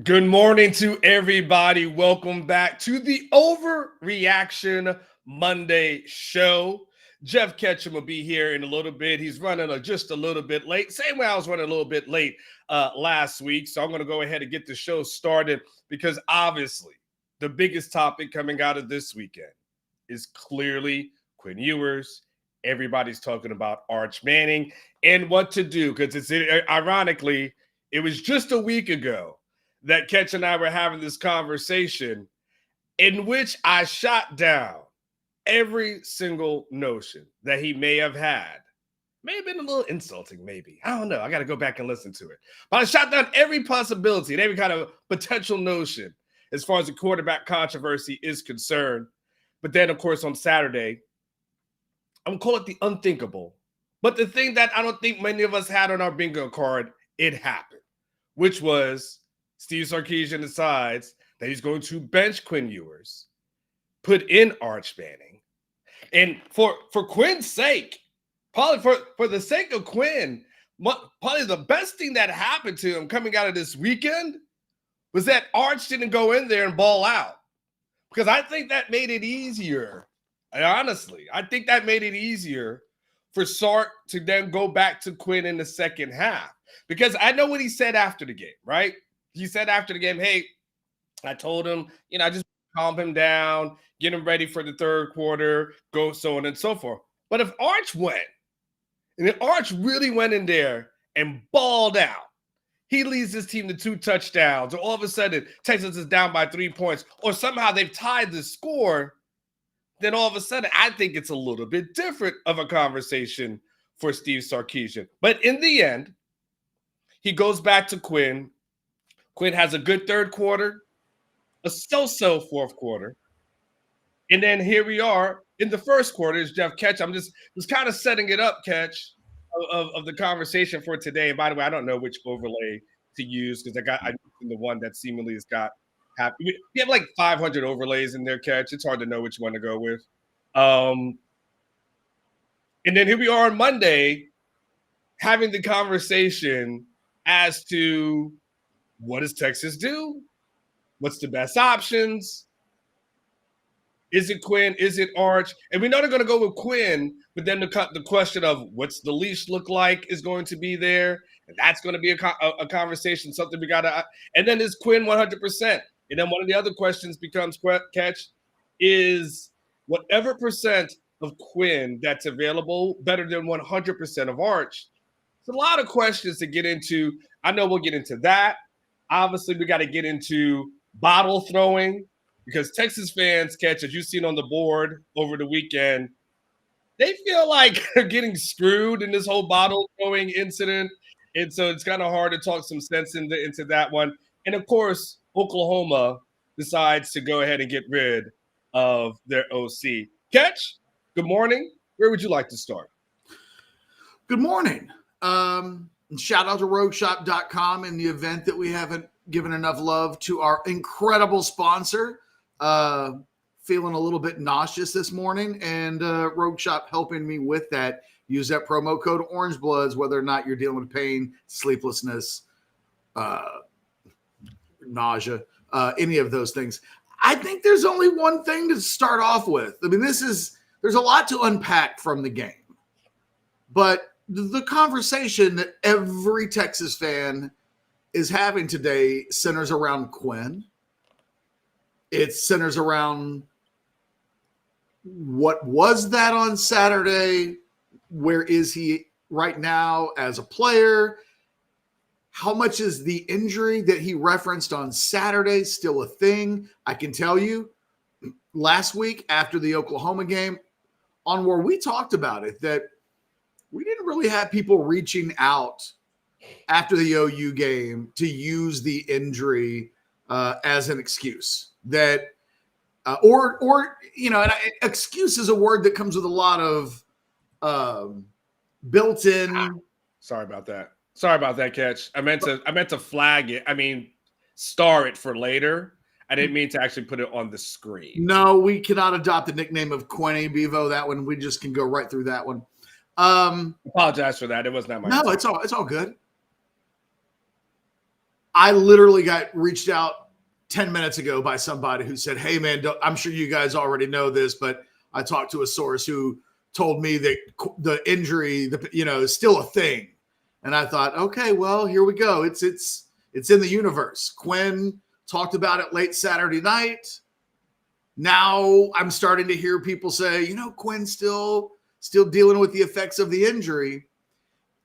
Good morning to everybody. Welcome back to the Overreaction Monday show. Jeff Ketchum will be here in a little bit. He's running just a little bit late. Same way I was running a little bit late last week. So I'm going to go ahead and get the show started because obviously the biggest topic coming out of this weekend is clearly Quinn Ewers. Everybody's talking about Arch Manning and what to do because it's ironically, it was just a week ago that Ketch and I were having this conversation in which I shot down every single notion that he may have had. May have been a little insulting, maybe. I don't know. I got to go back and listen to it. But I shot down every possibility and every kind of potential notion as far as the quarterback controversy is concerned. But then, of course, on Saturday, I'm going to call it the unthinkable. But the thing that I don't think many of us had on our bingo card, it happened, which was Steve Sarkisian decides that he's going to bench Quinn Ewers, put in Arch Manning. And for Quinn's sake, probably for the sake of Quinn, probably the best thing that happened to him coming out of this weekend was that Arch didn't go in there and ball out. Because I think that made it easier. Honestly, I think that made it easier for Sark to then go back to Quinn in the second half. Because I know what he said after the game, right? He said after the game, hey, I told him, I just calm him down, get him ready for the third quarter, go so on and so forth. But if Arch went, and if Arch really went in there and balled out, he leads his team to 2 touchdowns, or all of a sudden Texas is down by 3 points, or somehow they've tied the score, then all of a sudden I think it's a little bit different of a conversation for Steve Sarkisian. But in the end, he goes back to Quinn. Quinn has a good third quarter, a so-so fourth quarter. And then here we are in the first quarter. Is Jeff Ketch. I'm just kind of setting it up, Ketch, of the conversation for today. And by the way, I don't know which overlay to use because I used the one that seemingly has got we have like 500 overlays in there, Ketch. It's hard to know which one to go with. And then here we are on Monday having the conversation as to what does Texas do? What's the best options? Is it Quinn? Is it Arch? And we know they're going to go with Quinn, but then the question of what's the leash look like is going to be there. And that's going to be a conversation, something we got to – and then is Quinn 100%? And then one of the other questions becomes, Ketch, is whatever percent of Quinn that's available better than 100% of Arch? It's a lot of questions to get into. I know we'll get into that. Obviously, we got to get into bottle throwing because Texas fans, Ketch, as you've seen on the board over the weekend, they feel like they're getting screwed in this whole bottle throwing incident. And so it's kind of hard to talk some sense into that one. And, of course, Oklahoma decides to go ahead and get rid of their OC. Ketch, good morning. Where would you like to start? Good morning. Shout out to rogueshop.com and the event that we haven't given enough love to our incredible sponsor. Feeling a little bit nauseous this morning, and Rogue Shop helping me with that. Use that promo code OrangeBloods, whether or not you're dealing with pain, sleeplessness, nausea, any of those things. I think there's only one thing to start off with. I mean, there's a lot to unpack from the game, but the conversation that every Texas fan is having today centers around Quinn. It centers around what was that on Saturday? Where is he right now as a player? How much is the injury that he referenced on Saturday still a thing? I can tell you last week after the Oklahoma game on where we talked about it, that we didn't really have people reaching out after the OU game to use the injury as an excuse. That excuse is a word that comes with a lot of built-in. Sorry about that, Ketch. I meant to flag it. I mean, star it for later. I didn't mean to actually put it on the screen. No, we cannot adopt the nickname of Quinny Bevo. That one, we just can go right through that one. Apologize for that. It was not my No, it's all good. I literally got reached out 10 minutes ago by somebody who said, hey, man, I'm sure you guys already know this, but I talked to a source who told me that the injury, is still a thing. And I thought, okay, well, here we go. It's in the universe. Quinn talked about it late Saturday night. Now I'm starting to hear people say, Quinn's still dealing with the effects of the injury.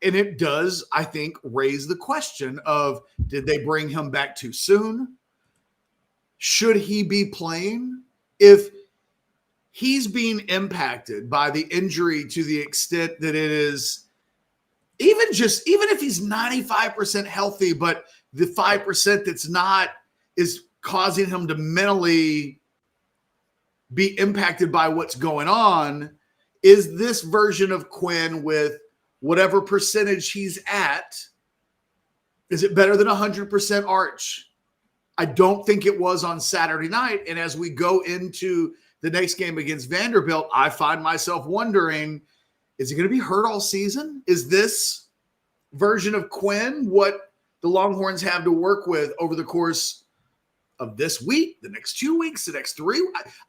And it does, I think, raise the question of, did they bring him back too soon? Should he be playing? If he's being impacted by the injury to the extent that it is, even if he's 95% healthy, but the 5% that's not is causing him to mentally be impacted by what's going on, is this version of Quinn with whatever percentage he's at, is it better than 100% Arch? I don't think it was on Saturday night. And as we go into the next game against Vanderbilt, I find myself wondering, is he going to be hurt all season? Is this version of Quinn what the Longhorns have to work with over the course of this week, the next 2 weeks, the next 3?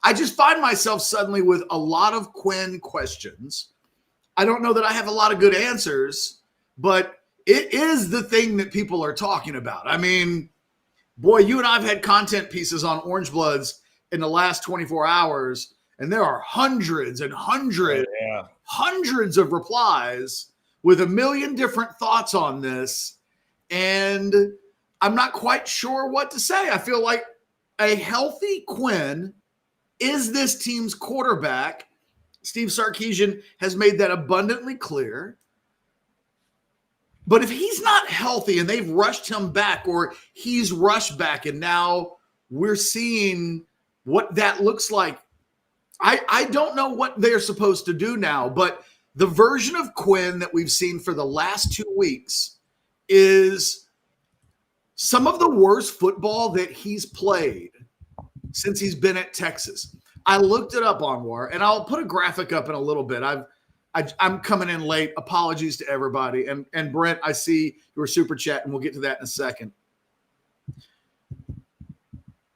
I just find myself suddenly with a lot of Quinn questions. I don't know that I have a lot of good answers, but it is the thing that people are talking about. I mean, boy, you and I have had content pieces on Orange Bloods in the last 24 hours, and there are hundreds and hundreds of replies with a million different thoughts on this. And I'm not quite sure what to say. I feel like a healthy Quinn is this team's quarterback. Steve Sarkisian has made that abundantly clear. But if he's not healthy and they've rushed him back, or he's rushed back and now we're seeing what that looks like, I don't know what they're supposed to do now. But the version of Quinn that we've seen for the last 2 weeks is some of the worst football that he's played since he's been at Texas. I looked it up, Anwar, and I'll put a graphic up in a little bit. I'm coming in late. Apologies to everybody. And Brent, I see your super chat, and we'll get to that in a second.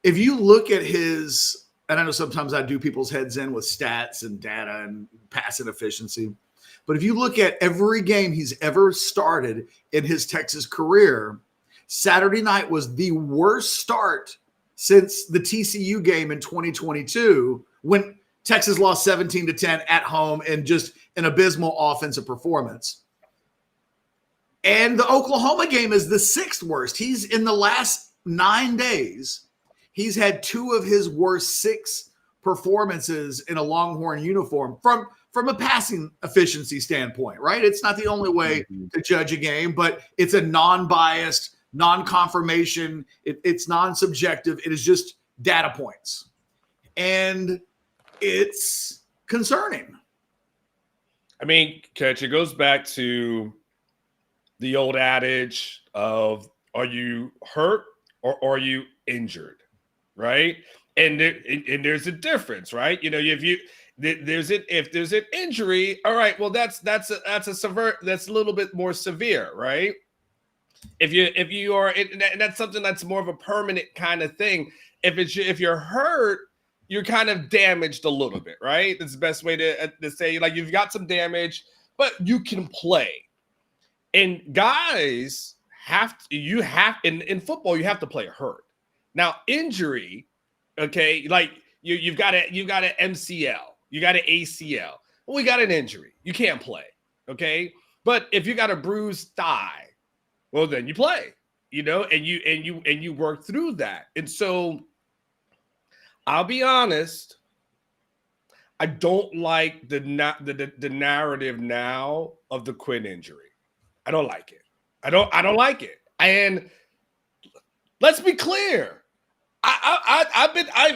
If you look at his, and I know sometimes I do people's heads in with stats and data and passing efficiency, but if you look at every game he's ever started in his Texas career, Saturday night was the worst start since the TCU game in 2022, when Texas lost 17-10 at home and just an abysmal offensive performance. And the Oklahoma game is the 6th worst. He's in the last 9 days, he's had 2 of his worst 6 performances in a Longhorn uniform from a passing efficiency standpoint, right? It's not the only way to judge a game, but it's a non-biased, non-confirmation. It's non-subjective. It is just data points. And it's concerning. I mean, Catch, it goes back to the old adage of, are you hurt or are you injured, right? And there's a difference, right? If there's an injury, all right, well that's a little bit more severe, right? If you are, and that's something that's more of a permanent kind of thing. If you're hurt, you're kind of damaged a little bit, right? That's the best way to say, like, you've got some damage, but you can play. And guys in football, you have to play hurt. Now, injury, okay, like you've got an MCL, you got an ACL. Well, we got an injury. You can't play, okay? But if you got a bruised thigh, well, then you play, and you work through that. And so I'll be honest, I don't like the narrative now of the Quinn injury. I don't like it. I don't like it. And let's be clear.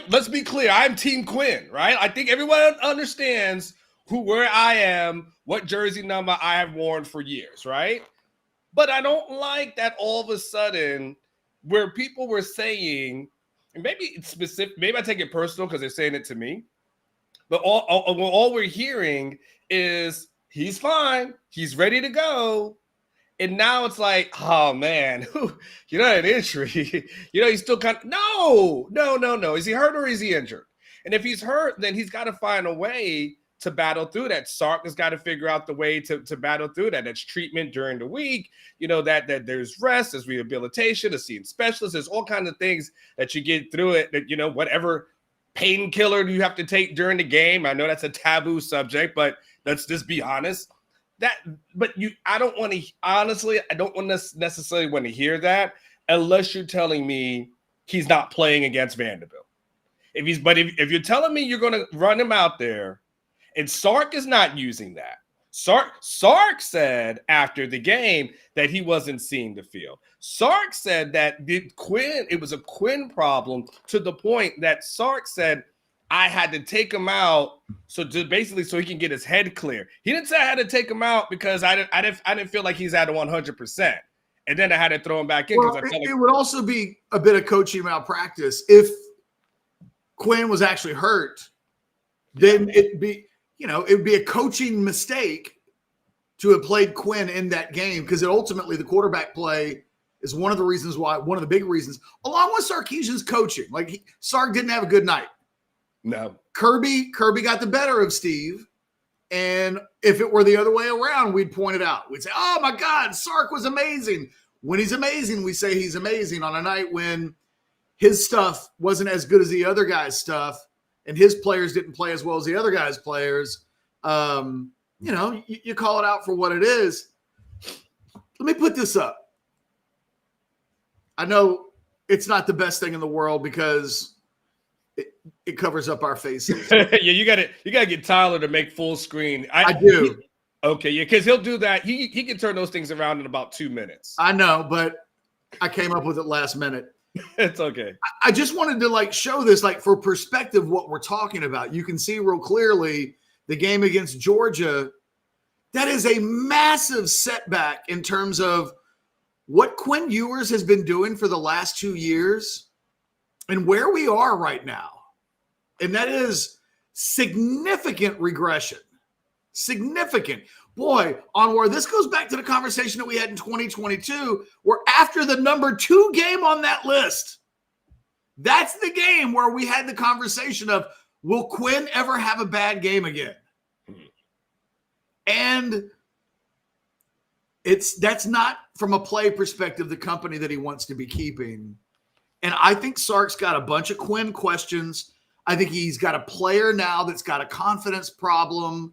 Let's be clear. I'm Team Quinn, right? I think everyone understands where I am, what jersey number I have worn for years, right? But I don't like that all of a sudden where people were saying, and maybe it's specific, maybe I take it personal because they're saying it to me, but all we're hearing is he's fine, he's ready to go, And now it's like, oh man, you know, an injury. You know, he's still kind of no. Is he hurt or is he injured? And if he's hurt, then he's got to find a way to battle through that. Sark has got to figure out the way to battle through that. That's treatment during the week. You know, that there's rest, there's rehabilitation, there's seeing specialists, there's all kinds of things that you get through it. That, you know, whatever painkiller you have to take during the game. I know that's a taboo subject, but let's just be honest. I don't want to, honestly, I don't want to necessarily want to hear that unless you're telling me he's not playing against Vanderbilt. If you're telling me you're going to run him out there, and Sark is not using that. Sark said after the game that he wasn't seeing the field. Sark said that it was a Quinn problem to the point that Sark said, I had to take him out so he can get his head clear. He didn't say I had to take him out because I didn't feel like he's at 100%. And then I had to throw him back in. Well, it would also be a bit of coaching malpractice if Quinn was actually hurt. Then it would be a coaching mistake to have played Quinn in that game, because ultimately the quarterback play is one of the big reasons, along with Sarkisian's coaching. Like, Sark didn't have a good night. No. Kirby got the better of Steve. And if it were the other way around, we'd point it out. We'd say, oh my God, Sark was amazing. When he's amazing, we say he's amazing. On a night when his stuff wasn't as good as the other guy's stuff, and his players didn't play as well as the other guy's players, you call it out for what it is. Let me put this up. I know it's not the best thing in the world because it covers up our faces. Yeah, you gotta get Tyler to make full screen. I do. Okay, yeah, because he'll do that. He can turn those things around in about 2 minutes. I know, but I came up with it last minute. It's okay. I just wanted to show this for perspective what we're talking about. You can see real clearly the game against Georgia. That is a massive setback in terms of what Quinn Ewers has been doing for the last 2 years and where we are right now. And that is significant regression. Significant. Boy, Anwar, this goes back to the conversation that we had in 2022, where after the number 2 game on that list, that's the game where we had the conversation of, will Quinn ever have a bad game again? And that's not, from a play perspective, the company that he wants to be keeping. And I think Sark's got a bunch of Quinn questions. I think he's got a player now that's got a confidence problem.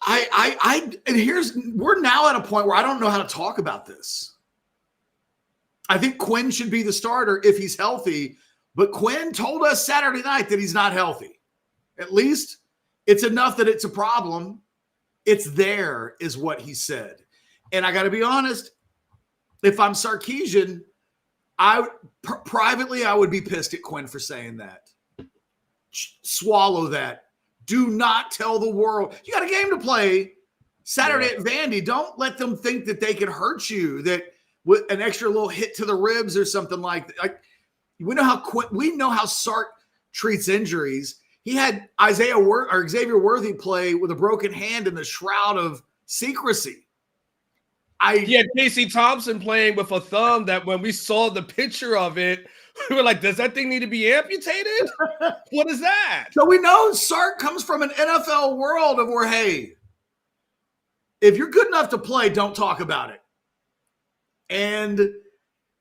We're now at a point where I don't know how to talk about this. I think Quinn should be the starter if he's healthy, but Quinn told us Saturday night that he's not healthy. At least it's enough that it's a problem. It's there, is what he said. And I got to be honest, if I'm Sarkisian, privately, I would be pissed at Quinn for saying that. Swallow that. Do not tell the world. You got a game to play Saturday at Vandy. Don't let them think that they can hurt you, that with an extra little hit to the ribs or something like that. We know how Sark treats injuries. He had Xavier Worthy play with a broken hand in the shroud of secrecy. He had Casey Thompson playing with a thumb that when we saw the picture of it, we were like, does that thing need to be amputated? What is that? So we know Sark comes from an NFL world of where, hey, if you're good enough to play, don't talk about it. And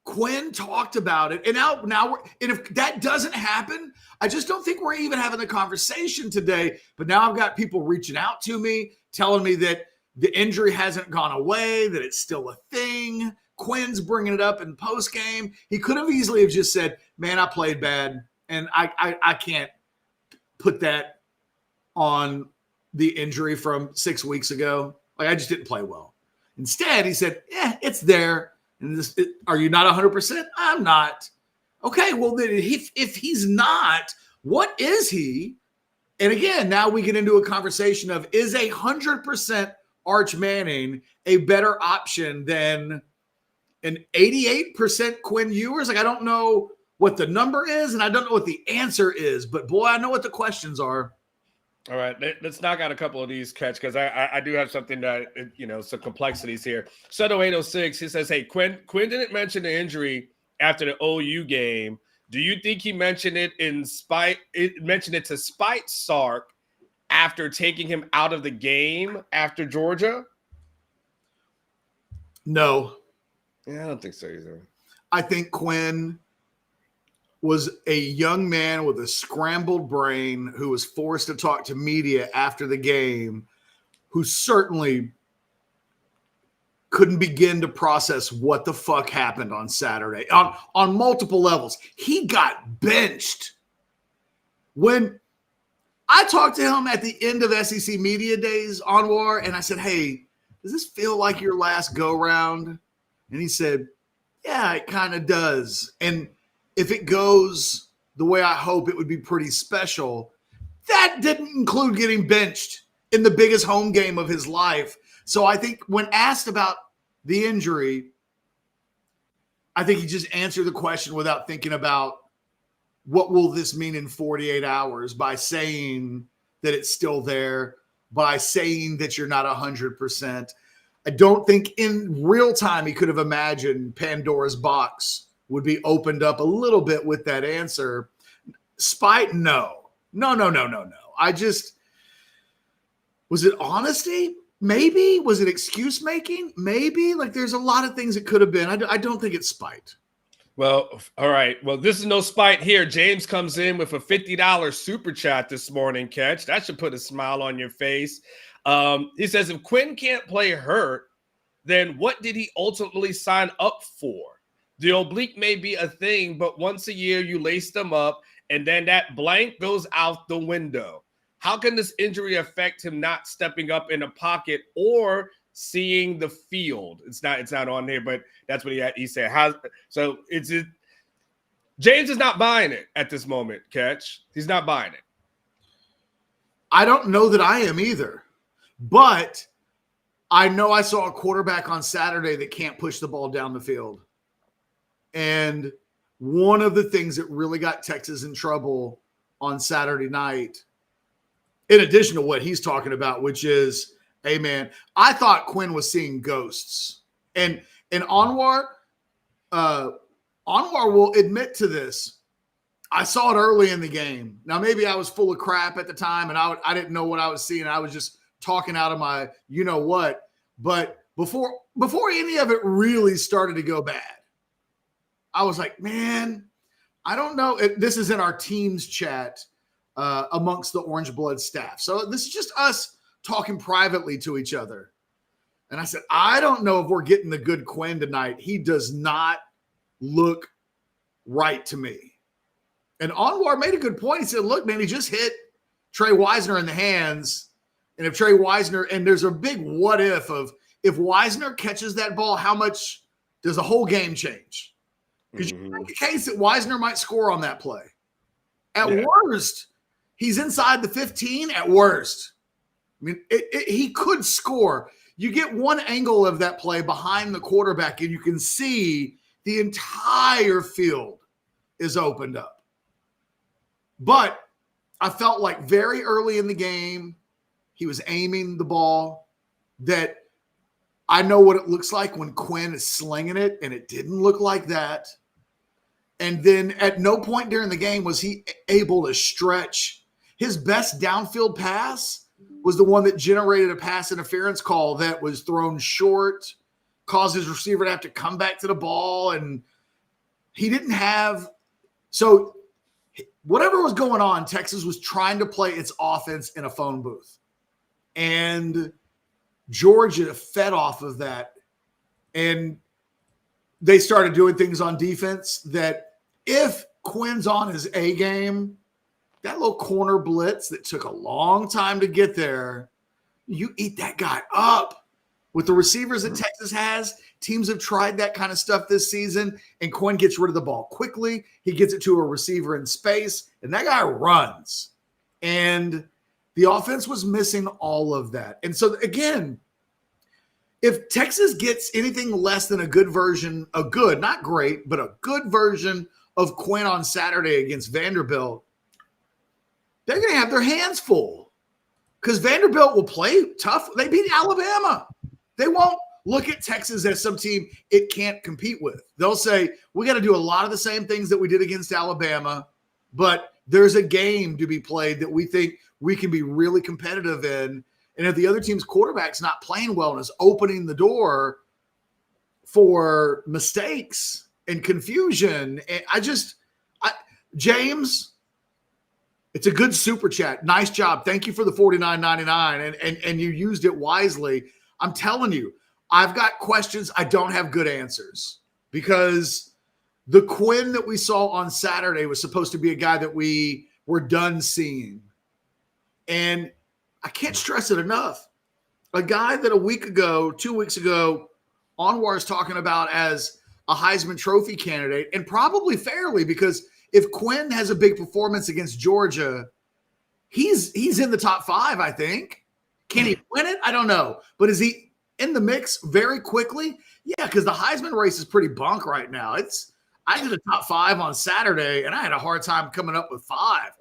Quinn talked about it. And now if that doesn't happen, I just don't think we're even having the conversation today. But now I've got people reaching out to me, telling me that the injury hasn't gone away, that it's still a thing. Quinn's bringing it up in post-game. He could have easily have just said, man, I played bad, and I can't put that on the injury from 6 weeks ago. I just didn't play well. Instead, he said, it's there. And are you not 100%? I'm not. Okay, well, then if he's not, what is he? And again, now we get into a conversation of, is 100% Arch Manning a better option than an 88% Quinn Ewers? I don't know what the number is, and I don't know what the answer is. But, boy, I know what the questions are. All right, let's knock out a couple of these, Catch, because I do have something that, some complexities here. Soto 806, he says, hey, Quinn didn't mention the injury after the OU game. Do you think he mentioned it to spite Sark after taking him out of the game after Georgia? No. Yeah, I don't think so either. I think Quinn was a young man with a scrambled brain who was forced to talk to media after the game, who certainly couldn't begin to process what the fuck happened on Saturday on multiple levels. He got benched. When I talked to him at the end of SEC Media Days, Anwar, and I said, hey, does this feel like your last go-round? And he said, yeah, it kind of does. And if it goes the way I hope, it would be pretty special. That didn't include getting benched in the biggest home game of his life. So I think when asked about the injury, I think he just answered the question without thinking about what will this mean in 48 hours by saying that it's still there, by saying that you're not 100%. I don't think in real time he could have imagined Pandora's box would be opened up a little bit with that answer. Spite, no. Was it honesty? Maybe. Was it excuse making? Maybe. Like there's a lot of things it could have been. I don't think it's spite. Well, all right. Well, this is no spite here. James comes in with a $50 super chat this morning, Catch. That should put a smile on your face. He says, if Quinn can't play hurt, then what did he ultimately sign up for? The oblique may be a thing, but once a year you lace them up and then that blank goes out the window. How can this injury affect him not stepping up in a pocket or seeing the field? It's not on there, but that's what he said. James is not buying it at this moment, Catch. He's not buying it. I don't know that I am either, but I know I saw a quarterback on Saturday that can't push the ball down the field. And one of the things that really got Texas in trouble on Saturday night, in addition to what he's talking about, which is, hey, man, I thought Quinn was seeing ghosts. And Anwar will admit to this. I saw it early in the game. Now, maybe I was full of crap at the time, and I didn't know what I was seeing. I was just talking out of my you-know-what. But before any of it really started to go bad, I was like, man, I don't know. This is in our team's chat amongst the Orange Blood staff. So this is just us talking privately to each other. And I said, I don't know if we're getting the good Quinn tonight. He does not look right to me. And Anwar made a good point. He said, look, man, he just hit Trey Wisner in the hands. And if Trey Wisner, and there's a big what if of if Wisner catches that ball, how much does the whole game change? Because you make the case that Wisner might score on that play. At worst, he's inside the 15 at worst. I mean, he could score. You get one angle of that play behind the quarterback, and you can see the entire field is opened up. But I felt like very early in the game, he was aiming the ball that I know what it looks like when Quinn is slinging it, and it didn't look like that. And then at no point during the game was he able to stretch. His best downfield pass was the one that generated a pass interference call that was thrown short, caused his receiver to have to come back to the ball. And he didn't have – so whatever was going on, Texas was trying to play its offense in a phone booth. And Georgia fed off of that. And they started doing things on defense that if Quinn's on his A game, that little corner blitz that took a long time to get there, you eat that guy up. With the receivers that Texas has, teams have tried that kind of stuff this season, and Quinn gets rid of the ball quickly. He gets it to a receiver in space, and that guy runs. And the offense was missing all of that. And so, again, if Texas gets anything less than a good version, a good, not great, but a good version of Quinn on Saturday against Vanderbilt, they're going to have their hands full. because Vanderbilt will play tough. They beat Alabama. They won't look at Texas as some team it can't compete with. They'll say, we got to do a lot of the same things that we did against Alabama, but there's a game to be played that we think we can be really competitive in. And if the other team's quarterback's not playing well and is opening the door for mistakes and confusion, James, it's a good super chat. Nice job. Thank you for the $49.99, and you used it wisely. I'm telling you, I've got questions. I don't have good answers because the Quinn that we saw on Saturday was supposed to be a guy that we were done seeing. And I can't stress it enough. A guy that 2 weeks ago, Anwar's talking about as a Heisman Trophy candidate, and probably fairly, because if Quinn has a big performance against Georgia, he's in the top 5, I think. Can he win it? I don't know. But is he in the mix very quickly? Yeah, because the Heisman race is pretty bunk right now. I did a top 5 on Saturday, and I had a hard time coming up with 5.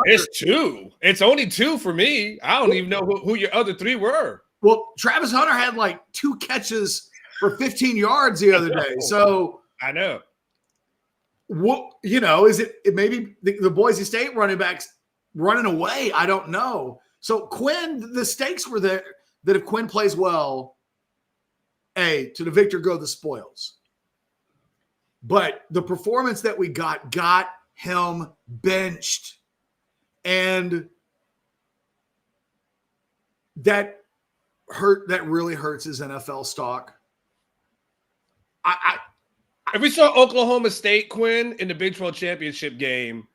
It's 2. It's only 2 for me. I don't even know who your other 3 were. Well, Travis Hunter had like 2 catches for 15 yards the other day. So I know. What, is it maybe the Boise State running backs running away? I don't know. So Quinn, the stakes were there that if Quinn plays well, to the victor go the spoils. But the performance that we got him benched. And that really hurts his NFL stock. If we saw Oklahoma State Quinn in the Big 12 championship game,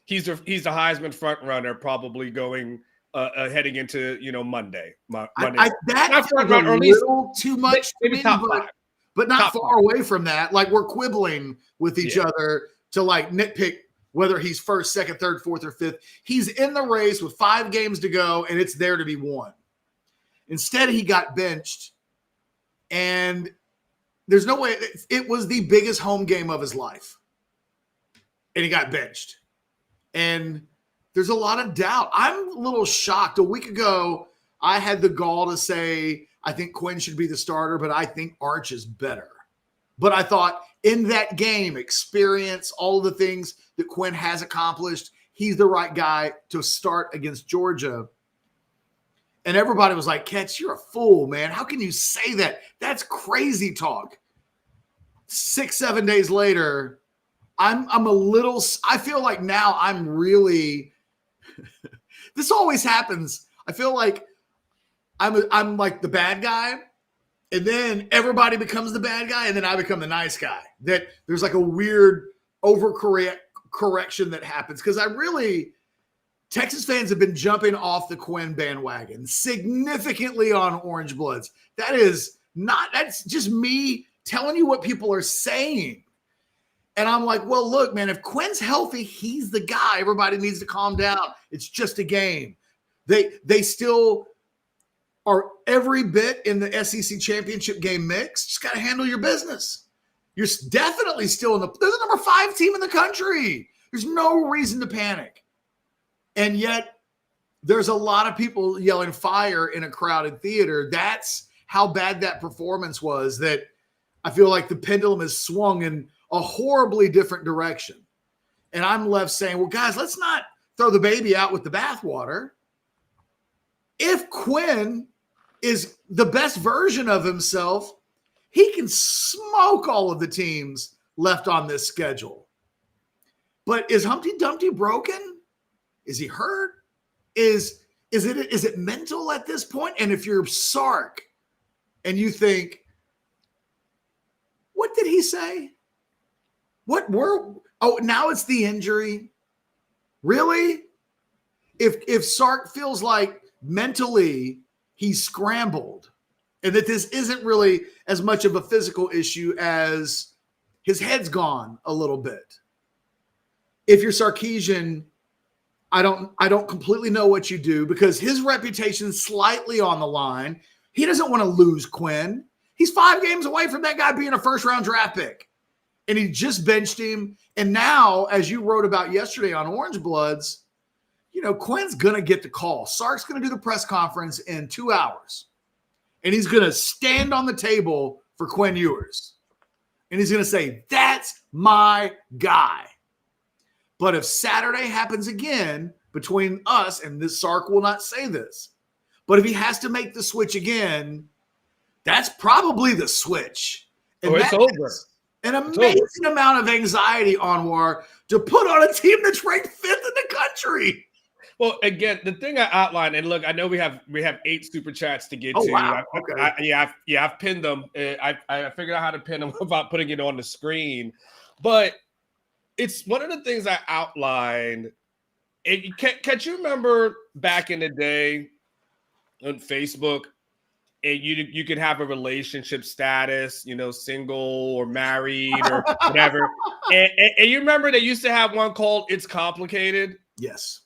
he's the Heisman front runner, probably going heading into Monday. Monday. That's a little too much, maybe top 5, but not top far 5. away from that. Like we're quibbling with each other to like nitpick whether he's first, second, third, fourth, or fifth. He's in the race with 5 games to go, and it's there to be won. Instead, he got benched, and there's no way. It was the biggest home game of his life, and he got benched. And there's a lot of doubt. I'm a little shocked. A week ago, I had the gall to say I think Quinn should be the starter, but I think Arch is better. But I thought in that game, experience, all of the things that Quinn has accomplished, he's the right guy to start against Georgia. And everybody was like, Ketch, you're a fool, man. How can you say that? That's crazy talk. 6-7 days later, I feel like now I'm really, this always happens. I feel like I'm like the bad guy, and then everybody becomes the bad guy, and then I become the nice guy. That there's like a weird overcorrection that happens. Because Texas fans have been jumping off the Quinn bandwagon significantly on Orange Bloods. That's just me telling you what people are saying. And I'm like, well, look, man, if Quinn's healthy, he's the guy. Everybody needs to calm down. It's just a game. They still are every bit in the SEC championship game mix. Just got to handle your business. You're definitely still they're the number 5 team in the country. There's no reason to panic. And yet there's a lot of people yelling fire in a crowded theater. That's how bad that performance was, that I feel like the pendulum has swung in a horribly different direction. And I'm left saying, well, guys, let's not throw the baby out with the bathwater. If Quinn is the best version of himself, he can smoke all of the teams left on this schedule. But is Humpty Dumpty broken? Is he hurt? Is it mental at this point? And if you're Sark and you think, what did he say? Now it's the injury. Really? If Sark feels like mentally he's scrambled and that this isn't really as much of a physical issue as his head's gone a little bit. If you're Sarkisian, I don't completely know what you do, because his reputation's slightly on the line. He doesn't want to lose Quinn. He's 5 games away from that guy being a first-round draft pick. And he just benched him. And now, as you wrote about yesterday on Orange Bloods, Quinn's going to get the call. Sark's going to do the press conference in 2 hours. And he's going to stand on the table for Quinn Ewers. And he's going to say, that's my guy. But if Saturday happens again between us, and this Sark will not say this, but if he has to make the switch again, that's probably the switch. And it's over. An amazing amount of anxiety, Anwar, to put on a team that's ranked 5th in the country. Well, again, the thing I outlined, and look, I know we have 8 super chats to get to. Wow. Okay. I've pinned them. I figured out how to pin them without putting it on the screen. But it's one of the things I outlined. And can you remember back in the day on Facebook, and you could have a relationship status, single or married or whatever. and you remember they used to have one called "It's Complicated." Yes.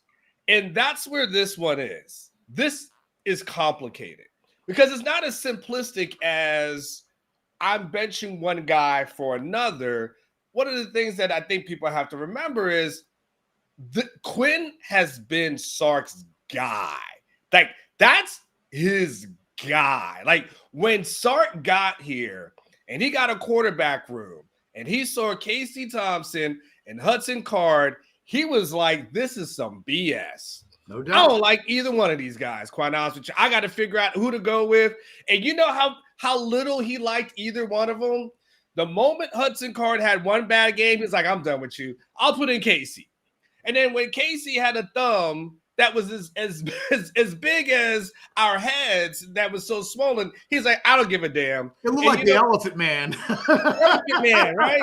And that's where this one is. This is complicated because it's not as simplistic as I'm benching one guy for another. One of the things that I think people have to remember is Quinn has been Sark's guy. Like, that's his guy. Like, when Sark got here and he got a quarterback room and he saw Casey Thompson and Hudson Card, he was like, this is some BS. No doubt. I don't like either one of these guys, quite honest with you. I got to figure out who to go with. And you know how little he liked either one of them? The moment Hudson Card had one bad game, he's like, I'm done with you. I'll put in Casey. And then when Casey had a thumb that was as big as our heads, that was so swollen, he's like, I don't give a damn. It looked like the Elephant Man. Elephant Man, right?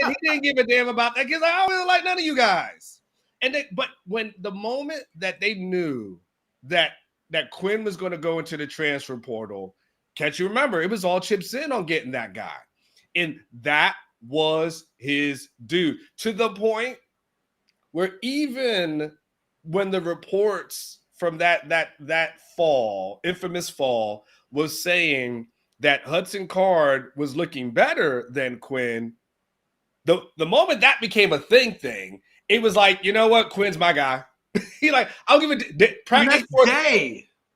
And he didn't give a damn about that because I don't really like none of you guys. But when the moment that they knew that Quinn was going to go into the transfer portal, can't you remember? It was all chips in on getting that guy. And that was his due, to the point where even when the reports from that fall, infamous fall, was saying that Hudson Card was looking better than Quinn, the moment that became a thing, it was like, you know what, Quinn's my guy. He like, I'll give it practice sports.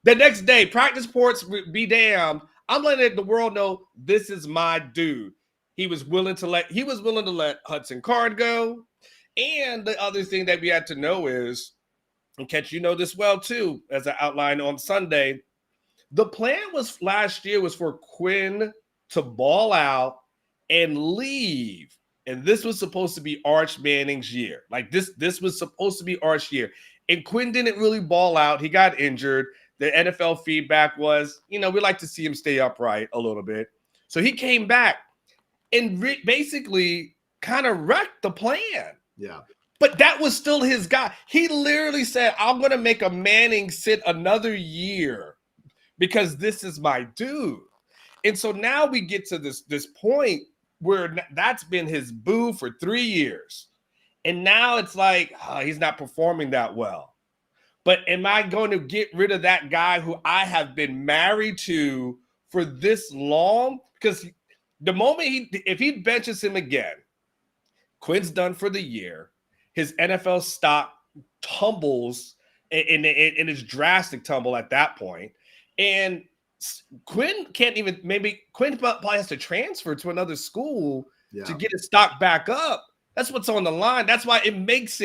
The next day, practice sports be damned. I'm letting the world know this is my dude. He was willing to let Hudson Card go. And the other thing that we had to know is, and Catch, you know this well too, as I outlined on Sunday, the plan was last year was for Quinn to ball out and leave. And this was supposed to be Arch Manning's year. Like this was supposed to be Arch's year. And Quinn didn't really ball out. He got injured. The NFL feedback was, we like to see him stay upright a little bit. So he came back and basically kind of wrecked the plan. Yeah. But that was still his guy. He literally said, I'm going to make a Manning sit another year because this is my dude. And so now we get to this point where that's been his boo for 3 years. And now it's like, he's not performing that well. But am I going to get rid of that guy who I have been married to for this long? Because the moment if he benches him again, Quinn's done for the year. His NFL stock tumbles, and it's drastic tumble at that point. And Quinn can't even, maybe Quinn probably has to transfer to another school to get his stock back up. That's what's on the line. That's why it makes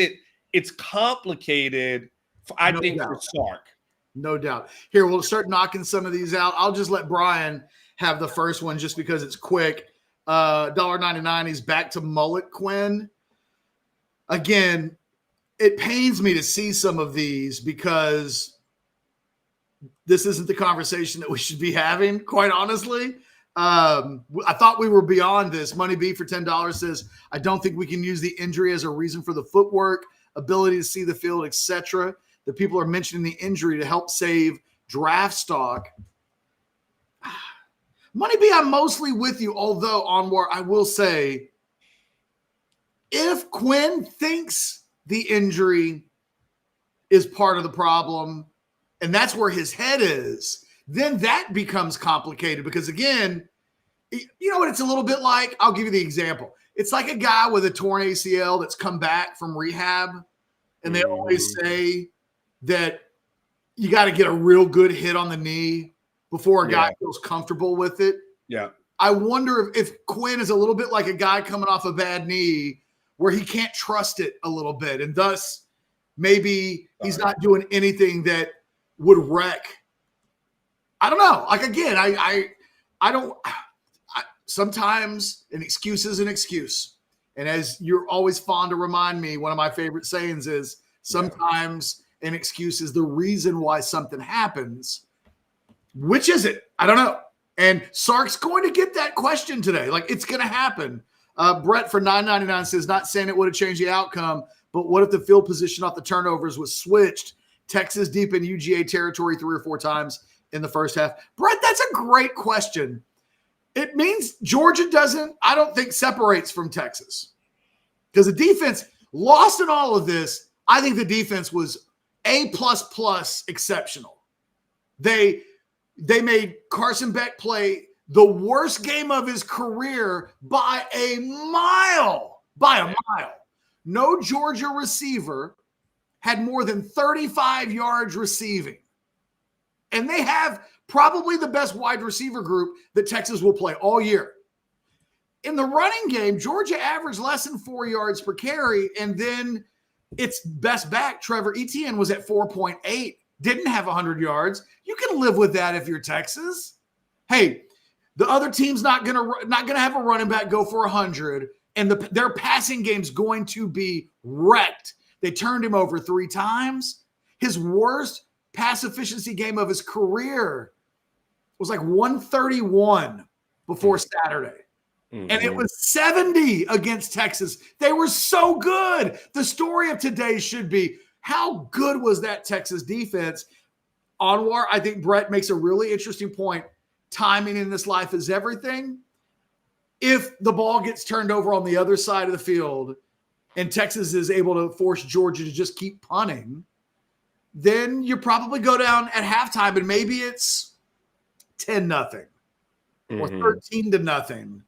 it's complicated, I think, for Sark. No doubt. Here, we'll start knocking some of these out. I'll just let Brian have the first one just because it's quick. $1.99. He's back to mullet Quinn. Again, it pains me to see some of these because this isn't the conversation that we should be having, quite honestly. I thought we were beyond this. Money B for $10 says, I don't think we can use the injury as a reason for the footwork, ability to see the field, etc. The people are mentioning the injury to help save draft stock. Money B, I'm mostly with you, although, Anwar, I will say, if Quinn thinks the injury is part of the problem, and that's where his head is, then that becomes complicated because, again, you know what it's a little bit like? I'll give you the example. It's like a guy with a torn ACL that's come back from rehab, and they always say, that you got to get a real good hit on the knee before a guy feels comfortable with it. Yeah. I wonder if Quinn is a little bit like a guy coming off a bad knee where he can't trust it a little bit. And thus maybe he's not doing anything that would wreck. I don't know. Like, again, sometimes an excuse is an excuse. And as you're always fond to remind me, one of my favorite sayings is sometimes an excuse is the reason why something happens. Which is it? I don't know. And Sark's going to get that question today. Like, it's going to happen. Brett for $9.99 says, not saying it would have changed the outcome, but what if the field position off the turnovers was switched? Texas deep in UGA territory 3 or 4 times in the first half. Brett, that's a great question. It means Georgia I don't think, separates from Texas. Because the defense, lost in all of this, I think the defense was A++ exceptional. They made Carson Beck play the worst game of his career by a mile. No Georgia receiver had more than 35 yards receiving. And they have probably the best wide receiver group that Texas will play all year. In the running game, Georgia averaged less than 4 yards per carry, and then its best back, Trevor Etienne, was at 4.8, didn't have 100 yards. You can live with that if you're Texas. Hey, the other team's not gonna have a running back go for 100, and their passing game's going to be wrecked. They turned him over 3 times. His worst pass efficiency game of his career was like 131 before Saturday. Mm-hmm. And it was 70 against Texas. They were so good. The story of today should be, how good was that Texas defense? Anwar, I think Brett makes a really interesting point. Timing in this life is everything. If the ball gets turned over on the other side of the field and Texas is able to force Georgia to just keep punting, then you probably go down at halftime and maybe it's 10-0 or 13-0.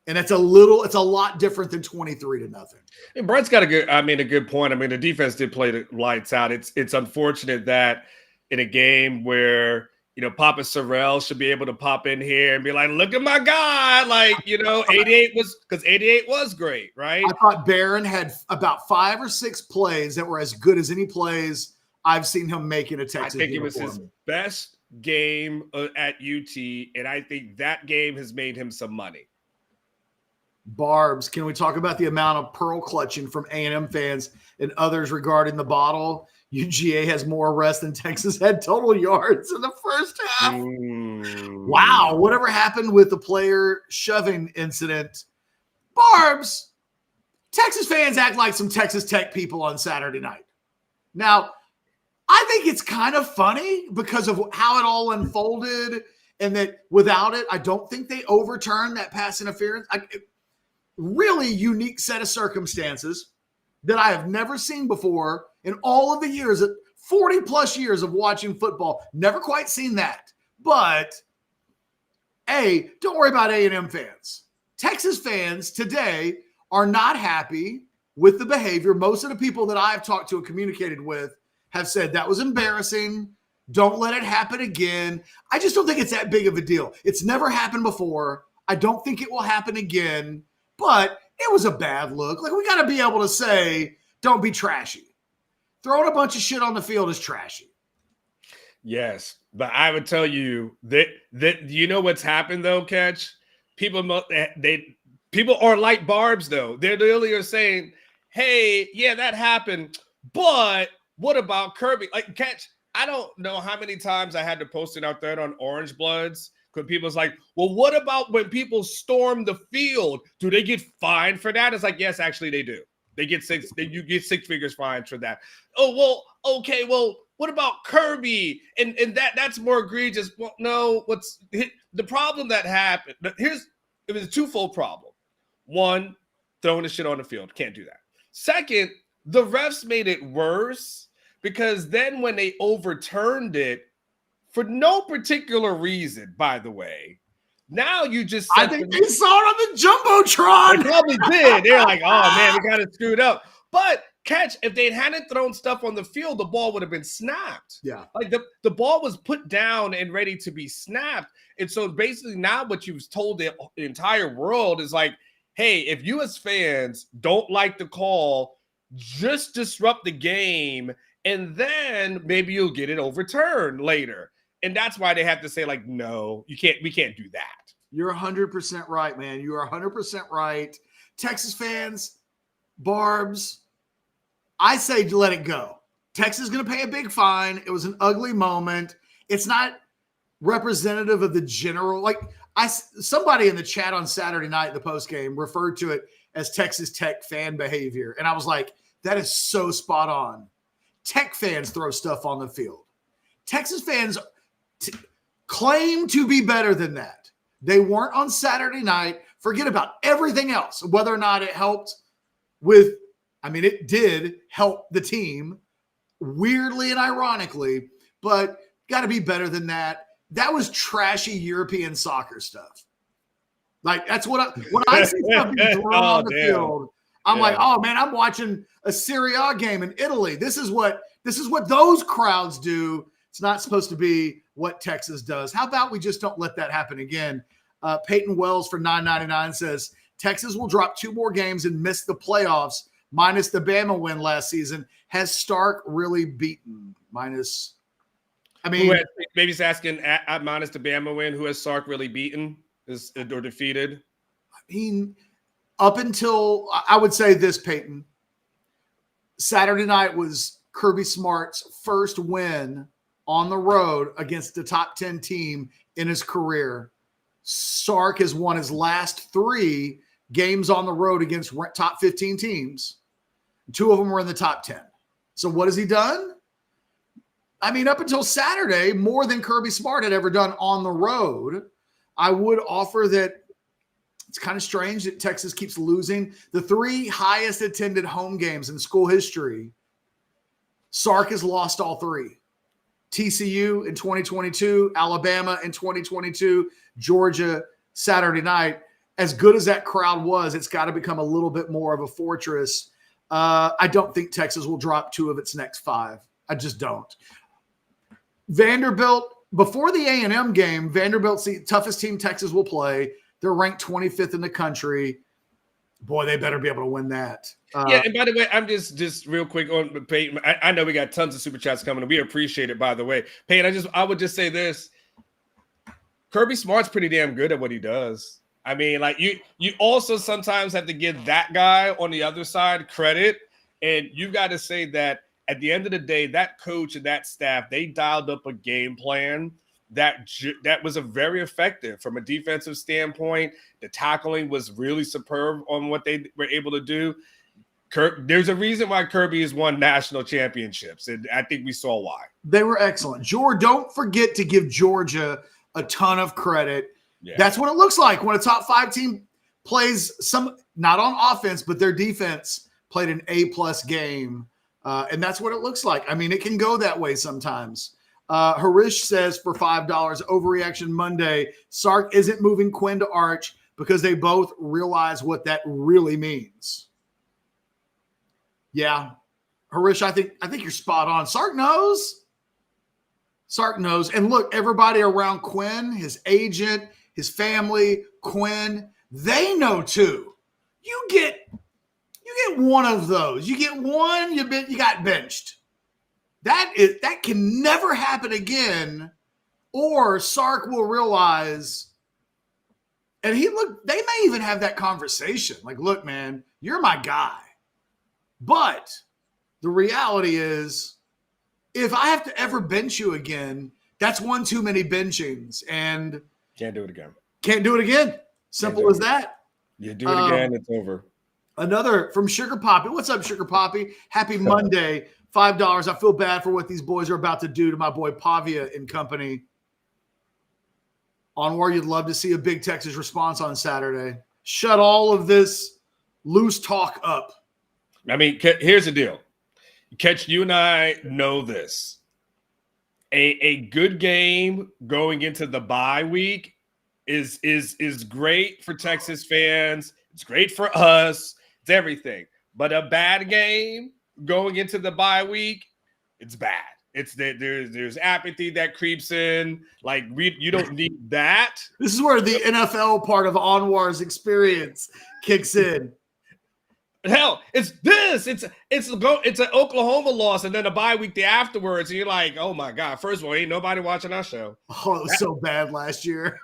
And it's a lot different than 23-0. And Brett's got a good point. I mean, the defense did play the lights out. It's unfortunate that in a game where, Papa Sorrell should be able to pop in here and be like, look at my guy. Like, 88 was great, right? I thought Barron had about 5 or 6 plays that were as good as any plays I've seen him make in a Texas I think uniform. It was his best game at UT, and I think that game has made him some money. Barbs, can we talk about the amount of pearl clutching from A&M fans and others regarding the bottle? UGA has more arrests than Texas had total yards in the first half. Wow. Whatever happened with the player shoving incident? Barbs, Texas fans act like some Texas Tech people on Saturday night. Now, I think it's kind of funny because of how it all unfolded, and that without it, I don't think they overturned that pass interference. Really unique set of circumstances that I have never seen before in all of the years, 40 plus years of watching football. Never quite seen that. But don't worry about A&M fans. Texas fans today are not happy with the behavior. Most of the people that I've talked to and communicated with have said that was embarrassing. Don't let it happen again. I just don't think it's that big of a deal. It's never happened before. I don't think it will happen again. But it was a bad look. Like, we got to be able to say, don't be trashy. Throwing a bunch of shit on the field is trashy. Yes, but I would tell you that you know what's happened though, Catch? People are like Barbs though. They're literally saying, "Hey, yeah, that happened, but what about Kirby?" Like, Catch, I don't know how many times I had to post it out there on Orange Bloods. Because people's like, well, what about when people storm the field? Do they get fined for that? It's like, yes, actually they do. You get 6 figures fines for that. Oh, well, okay, well, what about Kirby? And that's more egregious. Well, no, the problem that happened? It was a twofold problem. One, throwing the shit on the field. Can't do that. Second, the refs made it worse because then when they overturned it, for no particular reason, by the way, now you just I think they saw it on the Jumbotron. They probably did. They're like, oh, man, we got it screwed up. But catch. If they hadn't thrown stuff on the field, the ball would have been snapped. Yeah. Like the ball was put down and ready to be snapped. And so basically now what you've told the entire world is like, hey, if you as fans don't like the call, just disrupt the game, and then maybe you'll get it overturned later. And that's why they have to say, like, no, we can't do that. You're 100% right, man. You are 100% right. Texas fans, Barbs, I say let it go. Texas is going to pay a big fine. It was an ugly moment. It's not representative of the general. Like, somebody in the chat on Saturday night in the postgame referred to it as Texas Tech fan behavior. And I was like, that is so spot on. Tech fans throw stuff on the field. Texas fans claim to be better than that. They weren't on Saturday night. Forget about everything else, whether or not it helped with, I mean, it did help the team, weirdly and ironically, but got to be better than that. That was trashy European soccer stuff. Like, that's when I see stuff being thrown on the field, I'm like, oh man, I'm watching a Serie A game in Italy. This is what those crowds do. It's not supposed to be what Texas does. How about we just don't let that happen again? Peyton Wells for $9.99 says Texas will drop 2 more games and miss the playoffs, minus the Bama win last season. Has Stark really beaten? Minus, I mean, maybe he's asking at minus the Bama win, who has Sark really beaten or defeated? I mean, up until, I would say this, Peyton. Saturday night was Kirby Smart's first win on the road against the top 10 team in his career. Sark has won his last 3 games on the road against top 15 teams. 2 of them were in the top 10. So what has he done? I mean, up until Saturday, more than Kirby Smart had ever done on the road. I would offer that it's kind of strange that Texas keeps losing. The 3 highest attended home games in school history, Sark has lost all 3. TCU in 2022, Alabama in 2022, Georgia Saturday night. As good as that crowd was, it's got to become a little bit more of a fortress. I don't think Texas will drop 2 of its next 5. I just don't. Vanderbilt, before the A&M game, Vanderbilt's the toughest team Texas will play. They're ranked 25th in the country. Boy, they better be able to win that. And by the way, I'm just real quick on Peyton. I know we got tons of super chats coming, and we appreciate it, by the way. Peyton, I would just say this. Kirby Smart's pretty damn good at what he does. I mean, like, you also sometimes have to give that guy on the other side credit, and you got to say that at the end of the day, that coach and that staff, they dialed up a game plan that was a very effective from a defensive standpoint. The tackling was really superb on what they were able to do. There's a reason why Kirby has won national championships, and I think we saw why. They were excellent. Don't forget to give Georgia a ton of credit. Yeah. That's what it looks like when a top 5 team plays not on offense, but their defense played an A+ game. And that's what it looks like. I mean, it can go that way sometimes. Harish says for $5, Overreaction Monday, Sark isn't moving Quinn to Arch because they both realize what that really means. Yeah. Harish, I think you're spot on. Sark knows. And look, everybody around Quinn, his agent, his family, Quinn, they know too. You get one of those. You get one, you got benched. That can never happen again, or Sark will realize, and they may even have that conversation. Like, look, man, you're my guy. But the reality is, if I have to ever bench you again, that's one too many benchings. And can't do it again. Can't do it again. Simple as that. You do it again, it's over. Another from Sugar Poppy. What's up, Sugar Poppy? Happy Monday. $5. I feel bad for what these boys are about to do to my boy Pavia and company. Onward, you'd love to see a big Texas response on Saturday. Shut all of this loose talk up. I mean, here's the deal. Catch, you and I know this. A good game going into the bye week is great for Texas fans. It's great for us. It's everything. But a bad game, going into the bye week, it's bad. It's that there's apathy that creeps in. Like you don't need that. This is where the NFL part of Anwar's experience kicks in. Hell, it's this. It's an Oklahoma loss, and then a bye week afterwards, and you're like, oh my god! First of all, ain't nobody watching our show. Oh, it was so bad last year.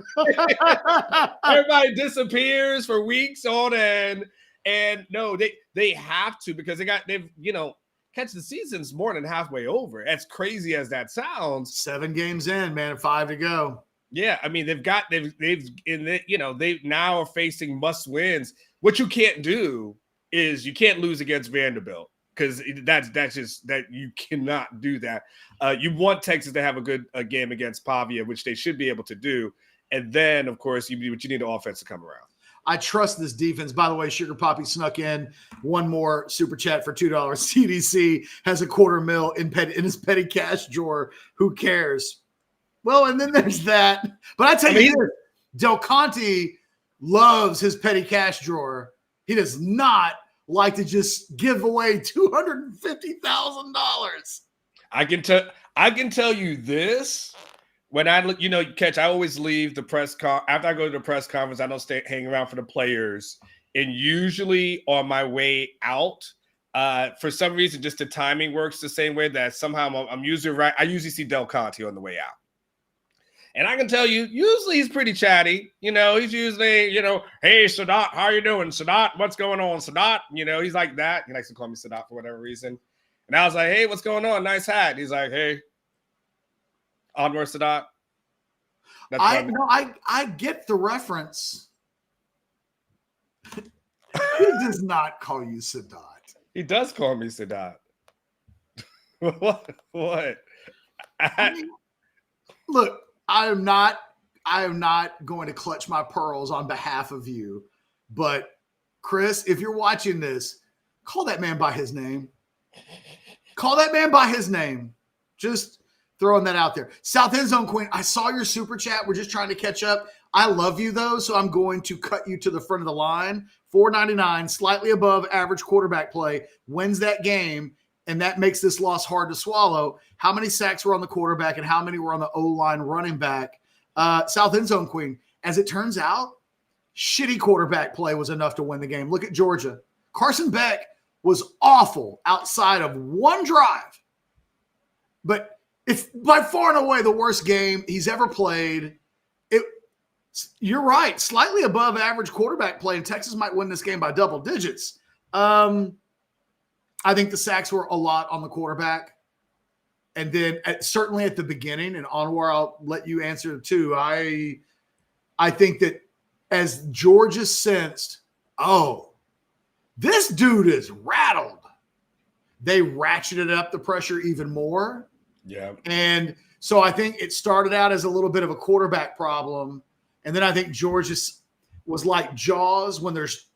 Everybody disappears for weeks on end, and no, they have to because they've catch the season's more than halfway over. As crazy as that sounds, 7 games in, man, 5 to go. Yeah, I mean they now are facing must wins. What you can't do is you can't lose against Vanderbilt because that's just that you cannot do that. You want Texas to have a good game against Pavia, which they should be able to do, and then of course you need the offense to come around. I trust this defense. By the way, Sugar Poppy snuck in one more super chat for $2. CDC has a $250,000 in his petty cash drawer. Who cares? Well, and then there's that. But I tell you this, Del Conte loves his petty cash drawer. He does not like to just give away $250,000. I can tell you this. When I look, I always leave the after I go to the press conference. I don't hang around for the players. And usually on my way out, for some reason, just the timing works the same way that somehow I'm usually right. I usually see Del Conte on the way out. And I can tell you, usually he's pretty chatty. He's usually, hey, Sadat, how you doing? Sadat, what's going on, Sadat? He's like that. He likes to call me Sadat for whatever reason. And I was like, hey, what's going on? Nice hat. He's like, hey, Anwar Sadat. I get the reference. He does not call you Sadat. He does call me Sadat. What? Look, I am not going to clutch my pearls on behalf of you, but Chris, if you're watching this, call that man by his name. Call that man by his name. Just throwing that out there. South End Zone Queen, I saw your super chat. We're just trying to catch up. I love you, though, so I'm going to cut you to the front of the line. $4.99, slightly above average quarterback play, wins that game, and that makes this loss hard to swallow. How many sacks were on the quarterback and how many were on the O-line running back? South End Zone Queen, as it turns out, shitty quarterback play was enough to win the game. Look at Georgia. Carson Beck was awful outside of one drive, but it's by far and away the worst game he's ever played. You're right. Slightly above average quarterback play, and Texas might win this game by double digits. I think the sacks were a lot on the quarterback. And then certainly at the beginning, and Anwar, I'll let you answer too. I think that as Georgia sensed, this dude is rattled, they ratcheted up the pressure even more. Yeah. And so I think it started out as a little bit of a quarterback problem. And then I think Georgia was like Jaws when there's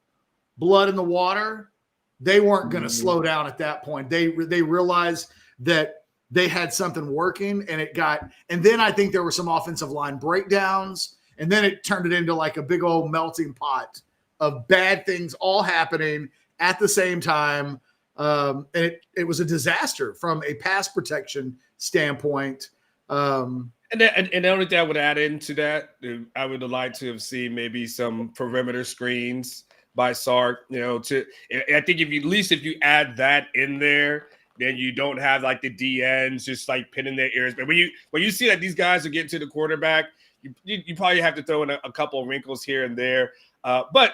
blood in the water. They weren't going to slow down at that point. They realized that they had something working, and then I think there were some offensive line breakdowns, and then it turned it into like a big old melting pot of bad things all happening at the same time. And it was a disaster from a pass protection standpoint. And the only thing I would add into that, I would have liked to have seen maybe some perimeter screens by Sark. I think if you add that in there, then you don't have like the DNs just like pinning their ears. But when you see that these guys are getting to the quarterback, you probably have to throw in a couple of wrinkles here and there. But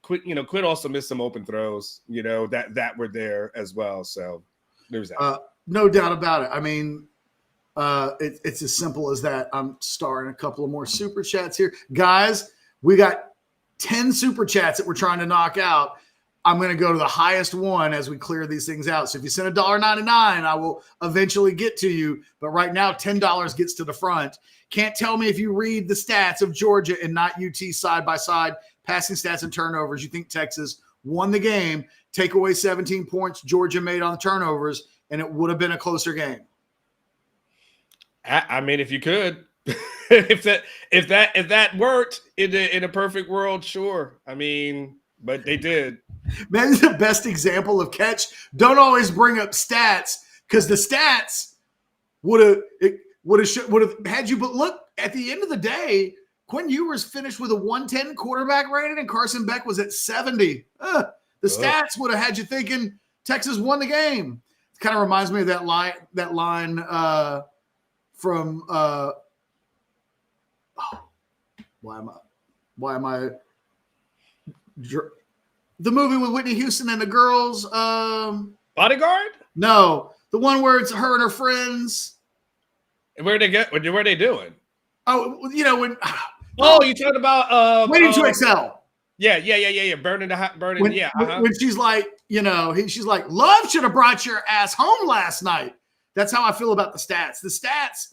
Quinn also missed some open throws, that were there as well. So there's that. No doubt about it. I mean, it's as simple as that. I'm starting a couple of more super chats here. Guys, we got 10 super chats that we're trying to knock out. I'm going to go to the highest one as we clear these things out. So if you send $1.99, I will eventually get to you. But right now, $10 gets to the front. Can't tell me if you read the stats of Georgia and not UT side by side, passing stats and turnovers. You think Texas won the game, take away 17 points Georgia made on the turnovers, and it would have been a closer game. I mean, if you could, if that worked in a perfect world, sure. I mean, but they did. Man, this is the best example of catch. Don't always bring up stats because the stats would have had you. But look, at the end of the day, Quinn Ewers finished with a 110 quarterback rating, and Carson Beck was at 70. The stats would have had you thinking Texas won the game. It kind of reminds me of that line from why am I the movie with Whitney Houston and the girls? Bodyguard? No, the one where it's her and her friends. Where they doing? Oh, you know when. Oh, you talking about Waiting to Excel? Yeah. Burning. When she's like, she's like, love should have brought your ass home last night. That's how I feel about the stats. The stats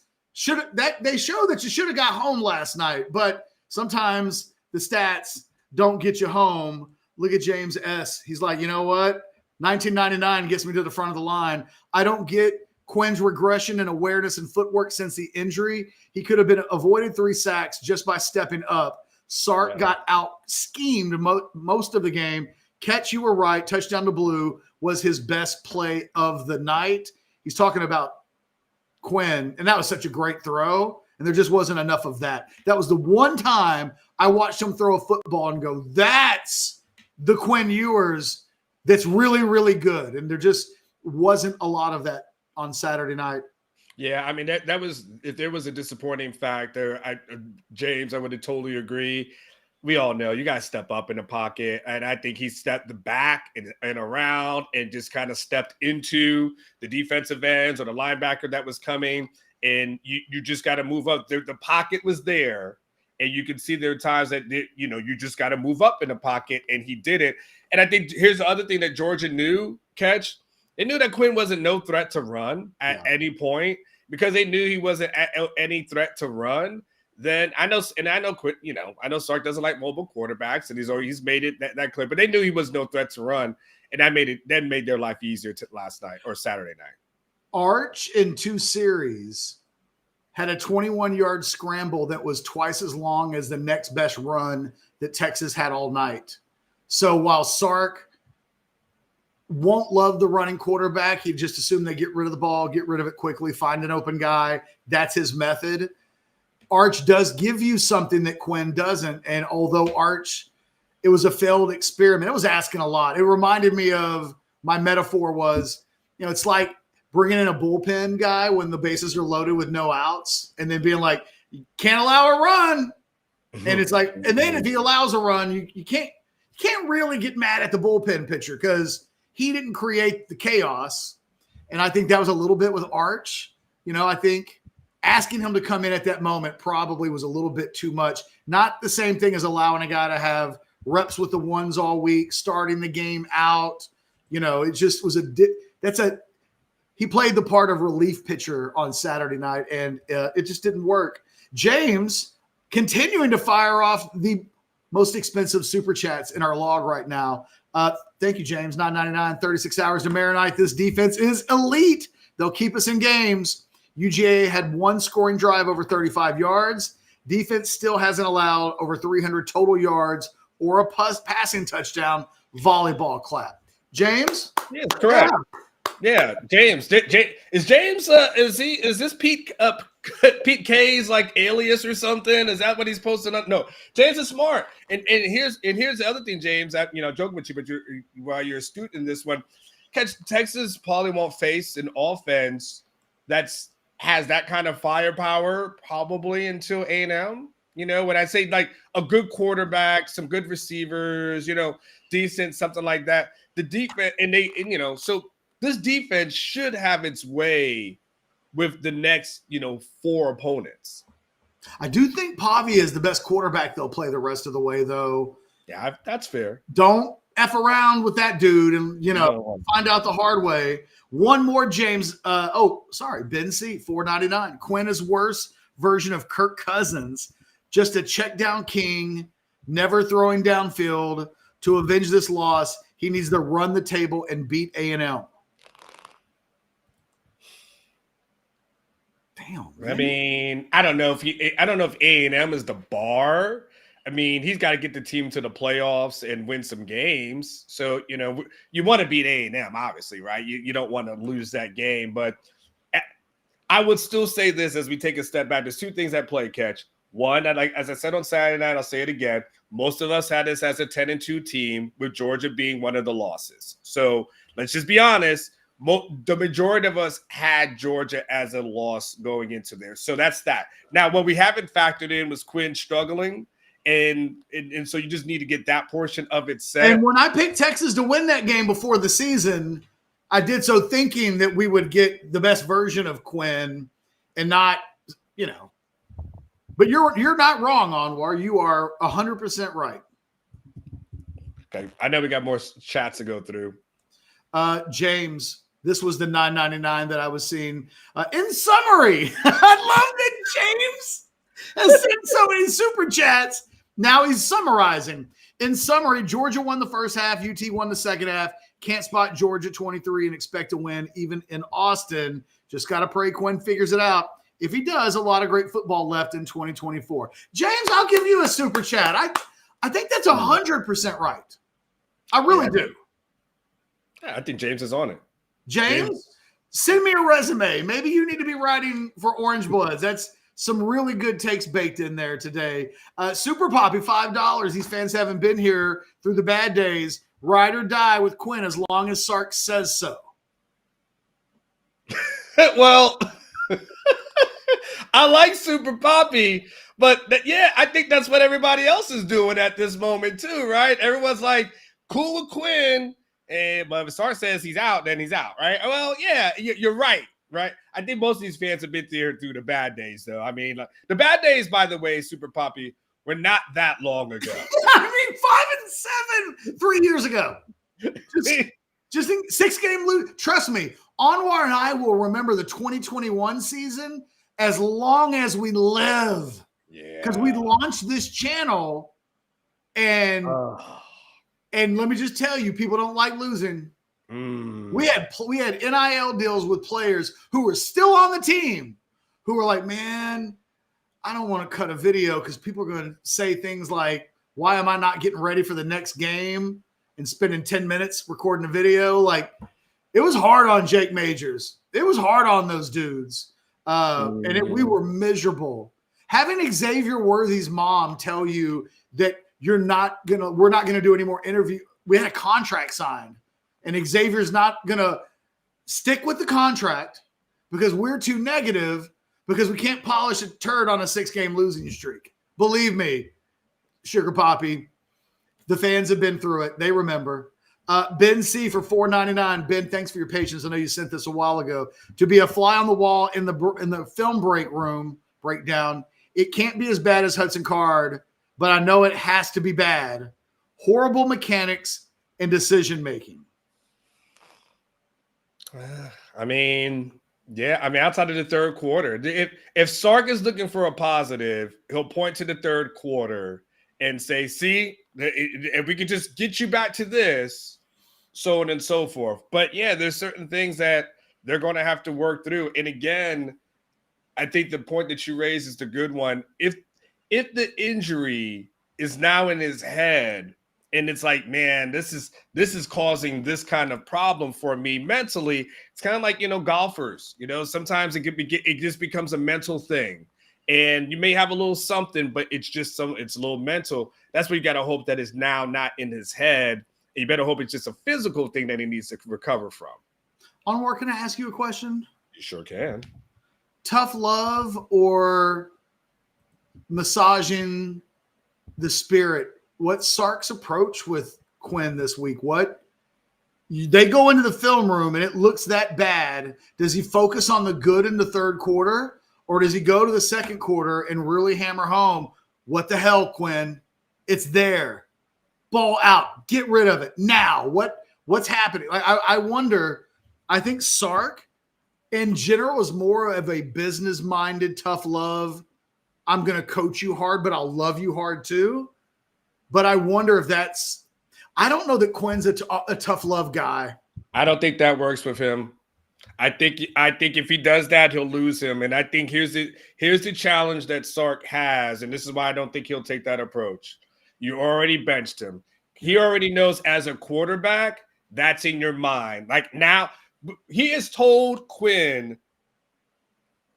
they show that you should have got home last night, but sometimes the stats don't get you home. Look at James S. He's like, you know what? 1999 gets me to the front of the line. I don't get Quinn's regression in awareness and footwork since the injury. He could have been avoided 3 sacks just by stepping up. Sark got out schemed most of the game. Catch, you were right. Touchdown to Blue was his best play of the night. He's talking about Quinn, and that was such a great throw, and there just wasn't enough of that. That was the one time I watched him throw a football and go, that's the Quinn Ewers that's really, really good. And there just wasn't a lot of that on Saturday night. Yeah, I mean, that was, if there was a disappointing factor, James, I would have totally agree. We all know you got to step up in the pocket. And I think he stepped back and around and just kind of stepped into the defensive ends or the linebacker that was coming. And you just got to move up. The pocket was there. And you can see there are times that, you just got to move up in the pocket. And he did it. And I think here's the other thing that Georgia knew, Catch. They knew that Quinn wasn't no threat to run at any point because they knew he wasn't any threat to run. Then I know Quinn, I know Sark doesn't like mobile quarterbacks, and he's made it that clear. But they knew he was no threat to run, and that made their life easier last night or Saturday night. Arch in 2 series had a 21-yard scramble that was twice as long as the next best run that Texas had all night. So while Sark won't love the running quarterback, he'd just assume they get rid of the ball, get rid of it quickly, find an open guy. That's his method. Arch does give you something that Quinn doesn't. And although Arch, it was a failed experiment, it was asking a lot. It reminded me of, my metaphor was, it's like bringing in a bullpen guy when the bases are loaded with no outs and then being like, you can't allow a run. And it's like, and then if he allows a run, you can't really get mad at the bullpen pitcher because he didn't create the chaos. And I think that was a little bit with Arch. I think asking him to come in at that moment probably was a little bit too much. Not the same thing as allowing a guy to have reps with the ones all week, starting the game out. It just was he played the part of relief pitcher on Saturday night, and it just didn't work. James continuing to fire off the most expensive super chats in our log right now. Thank you, James. $9.99, 36 hours to marinate. This defense is elite. They'll keep us in games. UGA had 1 scoring drive over 35 yards. Defense still hasn't allowed over 300 total yards or a passing touchdown. Volleyball clap. James? Yes, correct. Yeah, James. Is James? Is this Pete K's like alias or something? Is that what he's posting up? No, James is smart. And here's the other thing, James. Joking with you, but while you're astute in this one, Texas probably won't face an offense has that kind of firepower probably until A&M. When I say like a good quarterback, some good receivers, decent, something like that. The defense, so this defense should have its way with the next, 4 opponents. I do think Pavia is the best quarterback they'll play the rest of the way, though. Yeah, that's fair. Don't F around with that dude and, find out the hard way. One more, James. Ben C, $4.99. Quinn is worse version of Kirk Cousins. Just a check down king, never throwing downfield. To avenge this loss, he needs to run the table and beat A&M. Damn, man. I mean, I don't know if A&M is the bar. I mean, he's got to get the team to the playoffs and win some games. So, you want to beat A&M, obviously, right? You don't want to lose that game. But I would still say this as we take a step back. There's two things at play, Catch. One, as I said on Saturday night, I'll say it again. Most of us had this as a 10-2 team, with Georgia being one of the losses. So let's just be honest. The majority of us had Georgia as a loss going into there. So that's that. Now, what we haven't factored in was Quinn struggling. And so you just need to get that portion of it set. And when I picked Texas to win that game before the season, I did so thinking that we would get the best version of Quinn and not, But you're not wrong, Anwar. You are 100% right. Okay. I know we got more chats to go through. James, this was the $9.99 that I was seeing. In summary, I love that James has sent so many super chats. Now he's summarizing. In summary, Georgia won the first half. UT won the second half. Can't spot Georgia 23 and expect to win even in Austin. Just got to pray Quinn figures it out. If he does, a lot of great football left in 2024. James, I'll give you a super chat. I think that's 100% right. I really do. Yeah, I think James is on it. James, send me a resume. Maybe you need to be writing for Orange Bloods. That's some really good takes baked in there today. Super Poppy, $5. These fans haven't been here through the bad days. Ride or die with Quinn as long as Sark says so. Well, I like Super Poppy, but I think that's what everybody else is doing at this moment too, right? Everyone's like, cool with Quinn. But if Sark says he's out, then he's out, right? Well, yeah, you're right, right? I think most of these fans have been there through the bad days, though. I mean, the bad days, by the way, Super Poppy, were not that long ago. I mean, 5-7 3 years ago. Just think 6-game lose. Trust me, Anwar and I will remember the 2021 season as long as we live. Yeah. Because we launched this channel and let me just tell you, people don't like losing. We had NIL deals with players who were still on the team who were like, man, I don't want to cut a video because people are going to say things like, why am I not getting ready for the next game and spending 10 minutes recording a video? Like, it was hard on Jake Majors. It was hard on those dudes. We were miserable. Having Xavier Worthy's mom tell you that we're not gonna do any more interview. We had a contract signed, and Xavier's not gonna stick with the contract because we're too negative because we can't polish a turd on a 6-game losing streak. Believe me, Sugar Poppy, the fans have been through it. They remember. Ben C for $4.99. Ben, thanks for your patience. I know you sent this a while ago. To be a fly on the wall in the film breakdown, it can't be as bad as Hudson Card, but I know it has to be bad. Horrible mechanics and decision making. I mean, outside of the third quarter, if Sark is looking for a positive, he'll point to the third quarter and say, see, if we could just get you back to this, so on and so forth. But yeah, there's certain things that they're going to have to work through. And again, I think the point that you raised is the good one. If the injury is now in his head and it's like, man, this is causing this kind of problem for me mentally, it's kind of like, golfers, sometimes it just becomes a mental thing. And you may have a little something, but it's a little mental. That's where you got to hope that is now not in his head. And you better hope it's just a physical thing that he needs to recover from. Anwar, can I ask you a question? You sure can. Tough love or massaging the spirit? What's Sark's approach with Quinn this week? They go into the film room and it looks that bad. Does he focus on the good in the third quarter? Or does he go to the second quarter and really hammer home, what the hell, Quinn? It's there. Ball out. Get rid of it. Now, what's happening? I wonder, I think Sark in general is more of a business-minded, tough love. I'm going to coach you hard, but I'll love you hard too. But I wonder if I don't know that Quinn's a tough love guy. I don't think that works with him. I think if he does that, he'll lose him. And I think here's the challenge that Sark has, and this is why I don't think he'll take that approach. You already benched him. He already knows as a quarterback, that's in your mind. Like now, he has told Quinn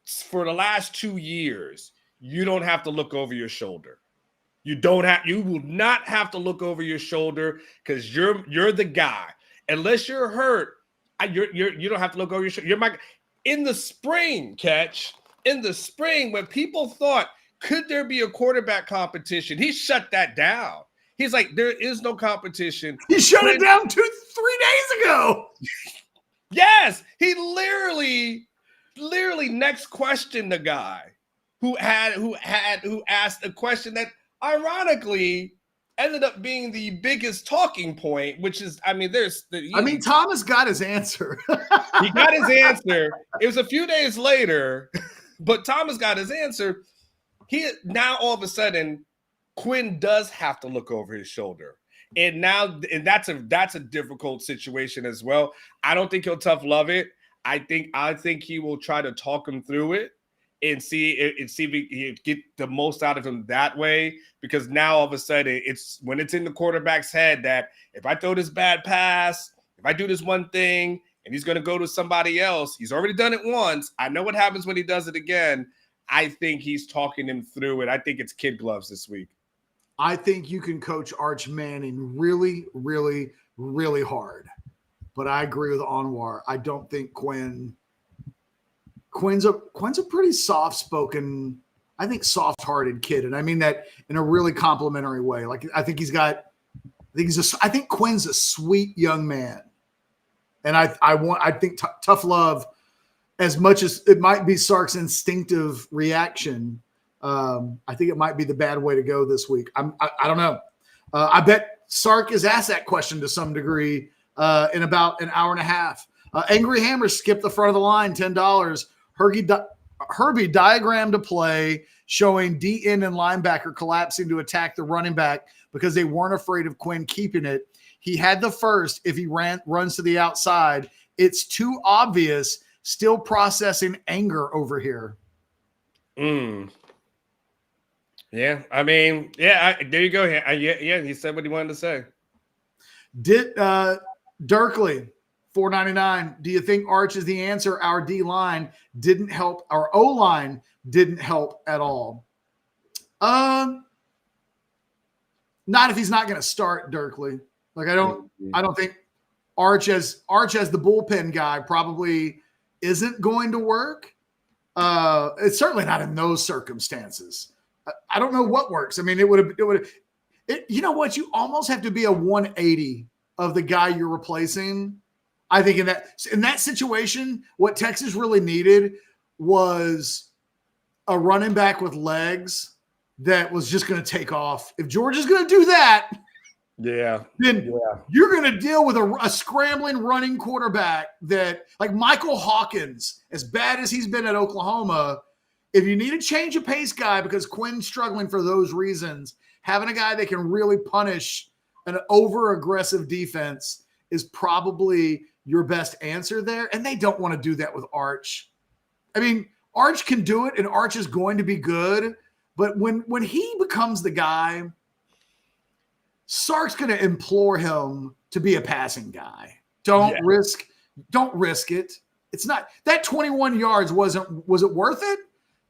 for the last 2 years, you don't have to look over your shoulder. You will not have to look over your shoulder because you're the guy. Unless you're hurt, you don't have to look over your shoulder. In the spring, in the spring, when people thought, could there be a quarterback competition? He shut that down. He's like, there is no competition. He shut it down 2-3 days ago. Yes, he literally next questioned the guy who asked a question that ironically ended up being the biggest talking point, which is, Thomas got his answer. He got his answer. It was a few days later, but Thomas got his answer. Now all of a sudden, Quinn does have to look over his shoulder. And that's a difficult situation as well. I don't think he'll tough love it. I think he will try to talk him through it and see if he get the most out of him that way. Because now all of a sudden when it's in the quarterback's head that if I throw this bad pass, if I do this one thing, and he's going to go to somebody else, he's already done it once. I know what happens when he does it again. I think he's talking him through it. I think it's kid gloves this week. I think you can coach Arch Manning really, really, really hard. But I agree with Anwar. I don't think Quinn's a pretty soft-spoken, I think soft-hearted kid. And I mean that in a really complimentary way. Like I think Quinn's a sweet young man. And I think tough love, as much as it might be Sark's instinctive reaction, I think it might be the bad way to go this week. I don't know. I bet Sark is asked that question to some degree in about an hour and a half. Angry Hammer skipped the front of the line, $10. Herbie diagrammed a play showing DN and linebacker collapsing to attack the running back because they weren't afraid of Quinn keeping it. He had the first if he runs to the outside. It's too obvious. Still processing anger over here. Yeah, there you go. Yeah, he said what he wanted to say. Did Dirkley, $4.99. Do you think Arch is the answer? Our D-line didn't help. Our O-line didn't help at all. Not if he's not going to start, Dirkley. Like I don't think Arch as the bullpen guy probably isn't going to work. It's certainly not in those circumstances. I don't know what works. I mean, you know what? You almost have to be a 180 of the guy you're replacing. I think in that situation, what Texas really needed was a running back with legs that was just going to take off. If Georgia's going to do that, then you're going to deal with a scrambling running quarterback that, like Michael Hawkins, as bad as he's been at Oklahoma, if you need a change of pace guy because Quinn's struggling for those reasons, having a guy that can really punish an over-aggressive defense is probably your best answer there. And they don't want to do that with Arch. I mean, Arch can do it, and Arch is going to be good. But when he becomes the guy, Sark's going to implore him to be a passing guy. Don't risk it. It's not that 21 yards was it worth it?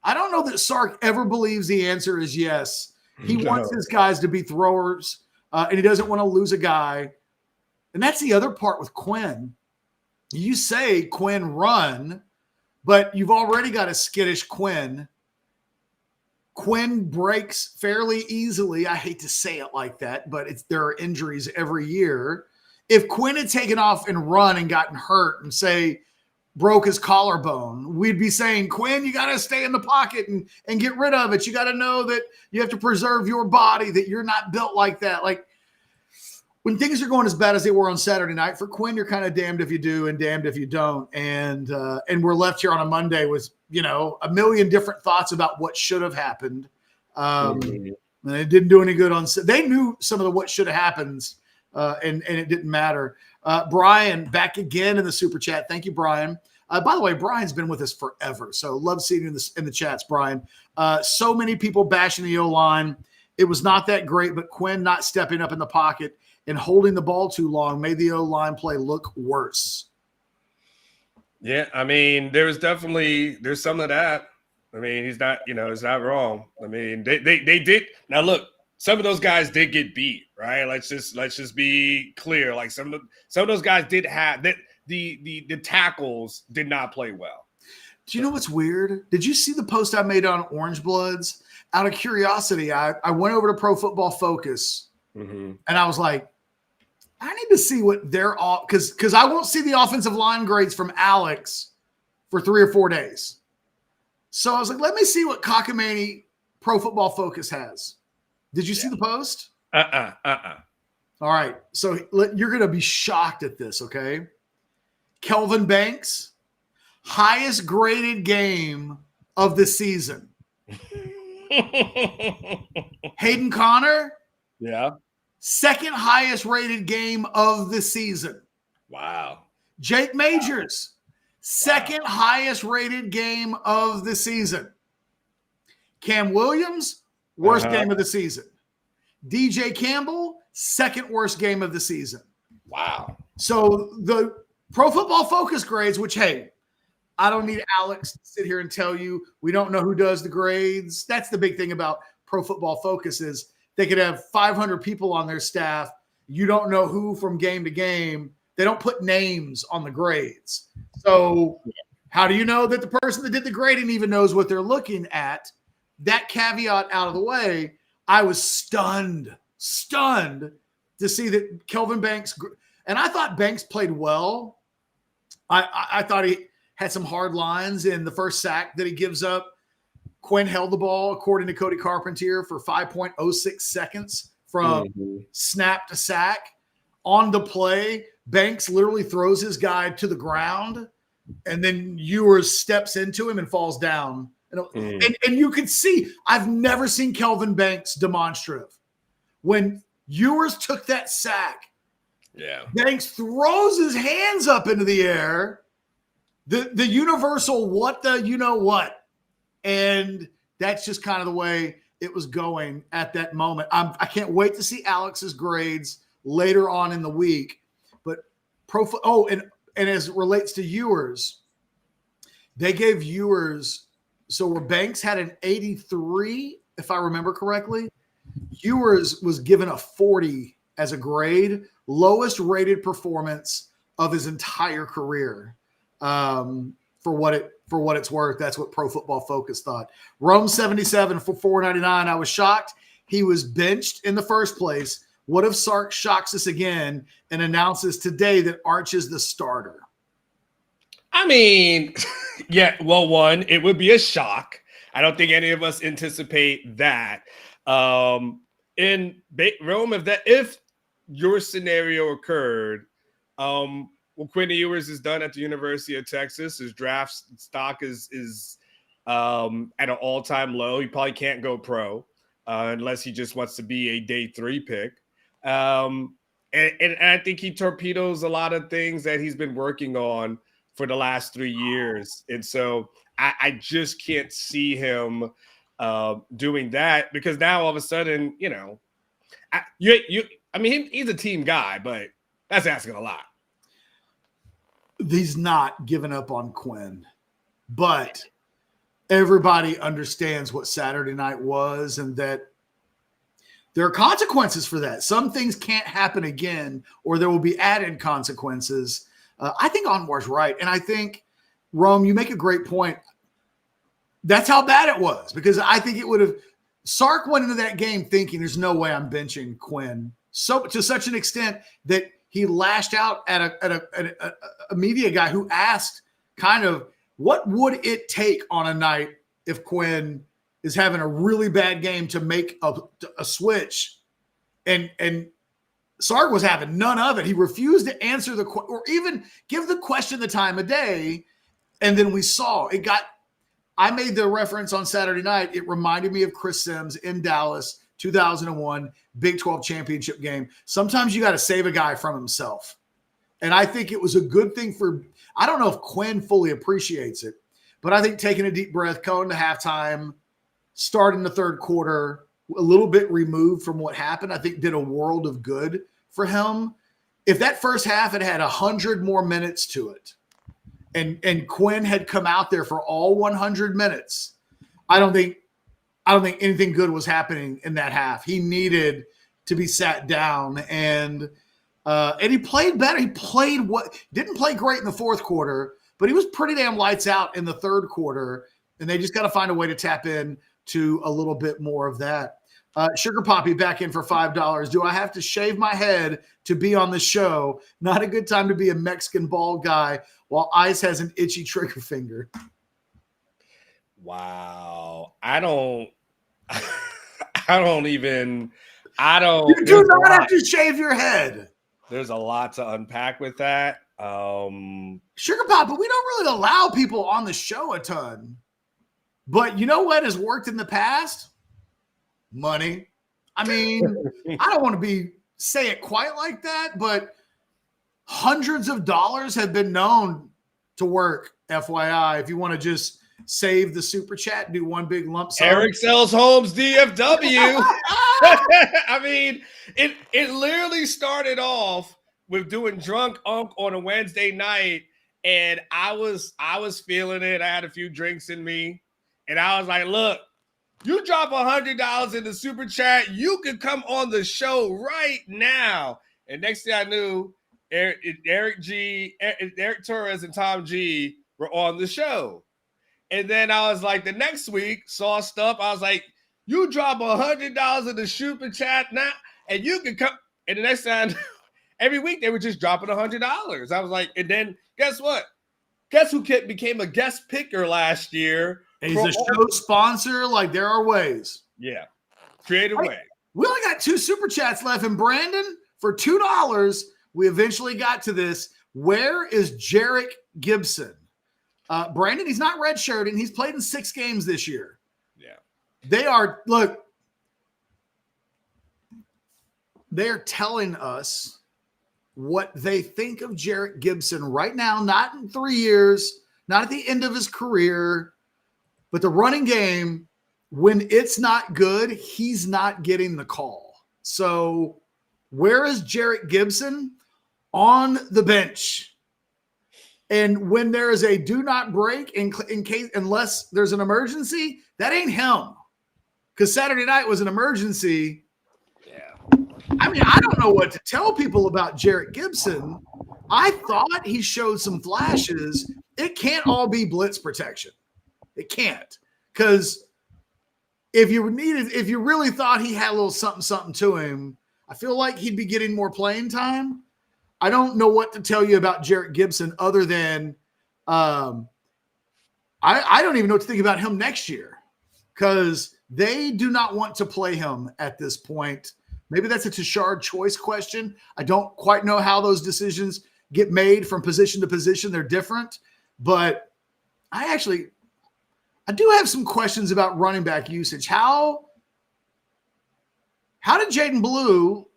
I don't know that Sark ever believes the answer is yes. He wants his guys to be throwers, and he doesn't want to lose a guy. And that's the other part with Quinn. You say Quinn run, but you've already got a skittish Quinn. Quinn breaks fairly easily. I hate to say it like that, but there are injuries every year. If Quinn had taken off and run and gotten hurt and say broke his collarbone, we'd be saying, Quinn, you got to stay in the pocket and get rid of it. You got to know that you have to preserve your body, that you're not built like that. Like when things are going as bad as they were on Saturday night, for Quinn, you're kind of damned if you do and damned if you don't. And we're left here on a Monday with, a million different thoughts about what should have happened. And it didn't do any good they knew some of what should have happened, and it didn't matter. Brian, back again in the super chat. Thank you, Brian. By the way, Brian's been with us forever, so love seeing you in the chats, Brian. So many people bashing the O-line. It was not that great, but Quinn not stepping up in the pocket and holding the ball too long made the O-line play look worse. Yeah, I mean, there's some of that. I mean, he's not wrong. I mean, they did. Now look, some of those guys did get beat, right? Let's just be clear. Like some of those guys did have that. The tackles did not play well. Do you know what's weird? Did you see the post I made on Orange Bloods? Out of curiosity, I went over to Pro Football Focus, and I was like, I need to see what they're all because I won't see the offensive line grades from Alex for 3 or 4 days. So I was like, let me see what Cockamamie Pro Football Focus has. Did you see the post? All right. So you're going to be shocked at this, okay? Kelvin Banks, highest graded game of the season. Hayden Connor, second highest rated game of the season. Wow. Jake Majors, second highest rated game of the season. Cam Williams, worst game of the season. DJ Campbell, second worst game of the season. Wow. So the Pro Football Focus grades, which, hey, I don't need Alex to sit here and tell you we don't know who does the grades. That's the big thing about Pro Football Focus is they could have 500 people on their staff. You don't know who from game to game. They don't put names on the grades. So how do you know that the person that did the grading even knows what they're looking at? That caveat out of the way, I was stunned to see that Kelvin Banks, and I thought Banks played well. I thought he had some hard lines in the first sack that he gives up. Quinn held the ball, according to Cody Carpentier, for 5.06 seconds from snap to sack. On the play, Banks literally throws his guy to the ground, and then Ewers steps into him and falls down. And you could see, I've never seen Kelvin Banks demonstrative. When Ewers took that sack, Banks throws his hands up into the air, the universal what the you know what. And that's just kind of the way it was going at that moment. I can't wait to see Alex's grades later on in the week. But and as it relates to Ewers, they gave Ewers, so where Banks had an 83, if I remember correctly, Ewers was given a 40 as a grade, lowest rated performance of his entire career. For what it's worth, that's what Pro Football Focus thought. Rome 77 for $4.99. I was shocked he was benched in the first place. What if Sark shocks us again and announces today that Arch is the starter? I mean, well, one, it would be a shock. I don't think any of us anticipate that. In Rome, if your scenario occurred, Quinn Ewers is done at the University of Texas. His draft stock is at an all-time low. He probably can't go pro unless he just wants to be a day 3 pick. And I think he torpedoes a lot of things that he's been working on for the last 3 years. And so I just can't see him doing that, because now all of a sudden, he's a team guy, but that's asking a lot. He's not giving up on Quinn, but everybody understands what Saturday night was and that there are consequences for that. Some things can't happen again, or there will be added consequences. I think Anwar's right. And I think, Rome, you make a great point. That's how bad it was, because I think it would have – Sark went into that game thinking there's no way I'm benching Quinn, so to such an extent that he lashed out at a media guy who asked kind of, what would it take on a night if Quinn is having a really bad game to make a switch? And Sark was having none of it. He refused to answer or even give the question the time of day. And then we saw it got – I made the reference on Saturday night. It reminded me of Chris Sims in Dallas, 2001, Big 12 championship game. Sometimes you got to save a guy from himself. And I think it was a good thing I don't know if Quinn fully appreciates it, but I think taking a deep breath, going to halftime, starting the third quarter, a little bit removed from what happened, I think did a world of good for him. If that first half had 100 more minutes to it, and Quinn had come out there for all 100 minutes, I don't think anything good was happening in that half. He needed to be sat down, and he played better. He didn't play great in the fourth quarter, but he was pretty damn lights out in the third quarter, and they just got to find a way to tap in to a little bit more of that. Sugar Poppy back in for $5. Do I have to shave my head to be on the show? Not a good time to be a Mexican bald guy while Ice has an itchy trigger finger. Wow. I don't. You do not have to shave your head. There's a lot to unpack with that. Sugar Pop, but we don't really allow people on the show a ton. But you know what has worked in the past? Money. I mean, I don't want to say it quite like that, but hundreds of dollars have been known to work, FYI. If you want to just save the super chat and do one big lump sum. Eric sells homes, DFW. I mean, it literally started off with doing Drunk Unk on a Wednesday night, and I was feeling it. I had a few drinks in me, and I was like, look, you drop $100 in the super chat, you could come on the show right now. And next thing I knew, Eric Torres and Tom G were on the show. And then I was like, the next week, saw stuff. I was like, you drop $100 in the super chat now, and you can come. And the next time, every week, they were just dropping $100. I was like, and then guess what? Guess who became a guest picker last year? And he's a show sponsor. Like, there are ways. Yeah. Creative way. We only got 2 super chats left. And Brandon, for $2, we eventually got to this. Where is Jarek Gibson? Brandon, he's not redshirting. He's played in 6 games this year. Yeah. They are telling us what they think of Jarek Gibson right now, not in 3 years, not at the end of his career, but the running game, when it's not good, he's not getting the call. So where is Jarek Gibson? On the bench. And when there is a do not break in case, unless there's an emergency, that ain't him. Because Saturday night was an emergency. Yeah. I mean, I don't know what to tell people about Jarek Gibson. I thought he showed some flashes. It can't all be blitz protection. It can't. Because if you really thought he had a little something to him, I feel like he'd be getting more playing time. I don't know what to tell you about Jarek Gibson other than I don't even know what to think about him next year because they do not want to play him at this point. Maybe that's a Tashard choice question. I don't quite know how those decisions get made from position to position. They're different. But I do have some questions about running back usage. How did Jaden Blue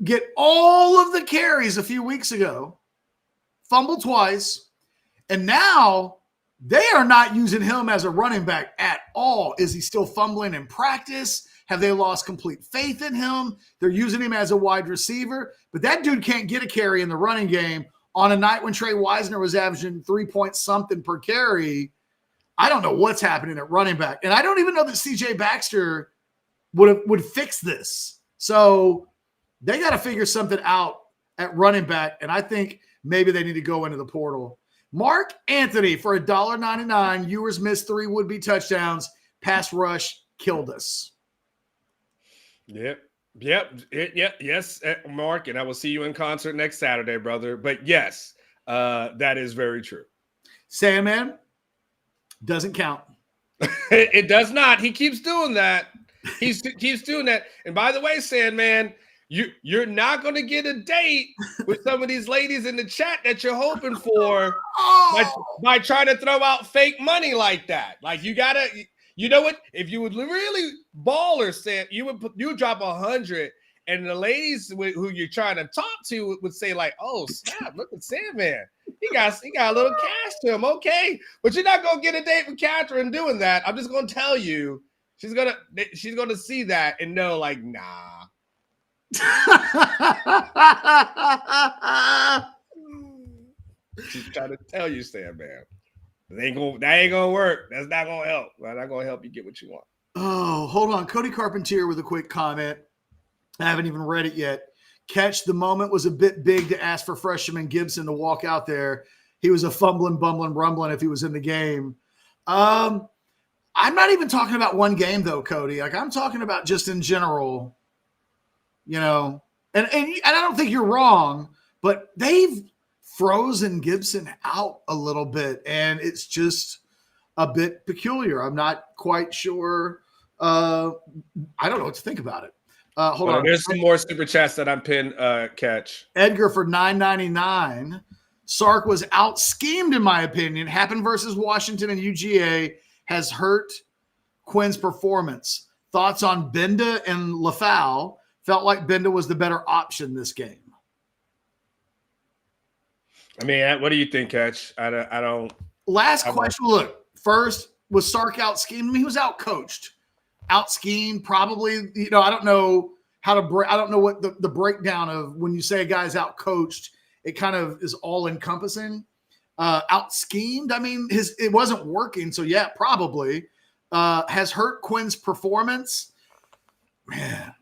get all of the carries a few weeks ago, fumble twice, and now they are not using him as a running back at all? Is he still fumbling in practice? Have they lost complete faith in him? They're using him as a wide receiver, but that dude can't get a carry in the running game on a night when Trey Wisner was averaging 3 point something per carry. I don't know what's happening at running back, and I don't even know that CJ Baxter would fix this. So they got to figure something out at running back, and I think maybe they need to go into the portal. Mark Anthony for $1.99. Ewers missed 3 would-be touchdowns. Pass rush killed us. Yep. Yes, Mark, and I will see you in concert next Saturday, brother. But yes, that is very true. Sandman doesn't count. It does not. He keeps doing that. He keeps doing that. And by the way, Sandman, you're not going to get a date with some of these ladies in the chat that you're hoping for by trying to throw out fake money like that. Like you know what? If you would really baller, Sam, you would drop 100 And the ladies who you're trying to talk to would say like, "Oh snap! Look at Sandman. He got a little cash to him. Okay, but you're not gonna get a date with Catherine doing that. I'm just gonna tell you, she's gonna see that and know like, nah." She's trying to tell you, Sandman. That ain't gonna work. That's not gonna help. That's not gonna help you get what you want. Oh, hold on. Cody Carpentier with a quick comment. I haven't even read it yet. Catch, the moment was a bit big to ask for freshman Gibson to walk out there. He was a fumbling, bumbling, rumbling if he was in the game. I'm not even talking about one game though, Cody. Like I'm talking about just in general, you know, and I don't think you're wrong, but they've frozen Gibson out a little bit, and it's just a bit peculiar. I'm not quite sure. I don't know what to think about it. Hold on. There's some more super chats that I'm pinned. Catch Edgar for $9.99. Sark was out schemed, in my opinion. Happened versus Washington and UGA has hurt Quinn's performance. Thoughts on Benda and LaFau? Felt like Benda was the better option this game. I mean, what do you think, Catch? I don't. Last question. Look, first, was Sark out schemed? I mean, he was out coached. Out schemed, probably. You know, I don't know how to break. I don't know what the breakdown of when you say a guy's out coached. It kind of is all encompassing. Out schemed. I mean, it wasn't working. So yeah, probably has hurt Quinn's performance. Man,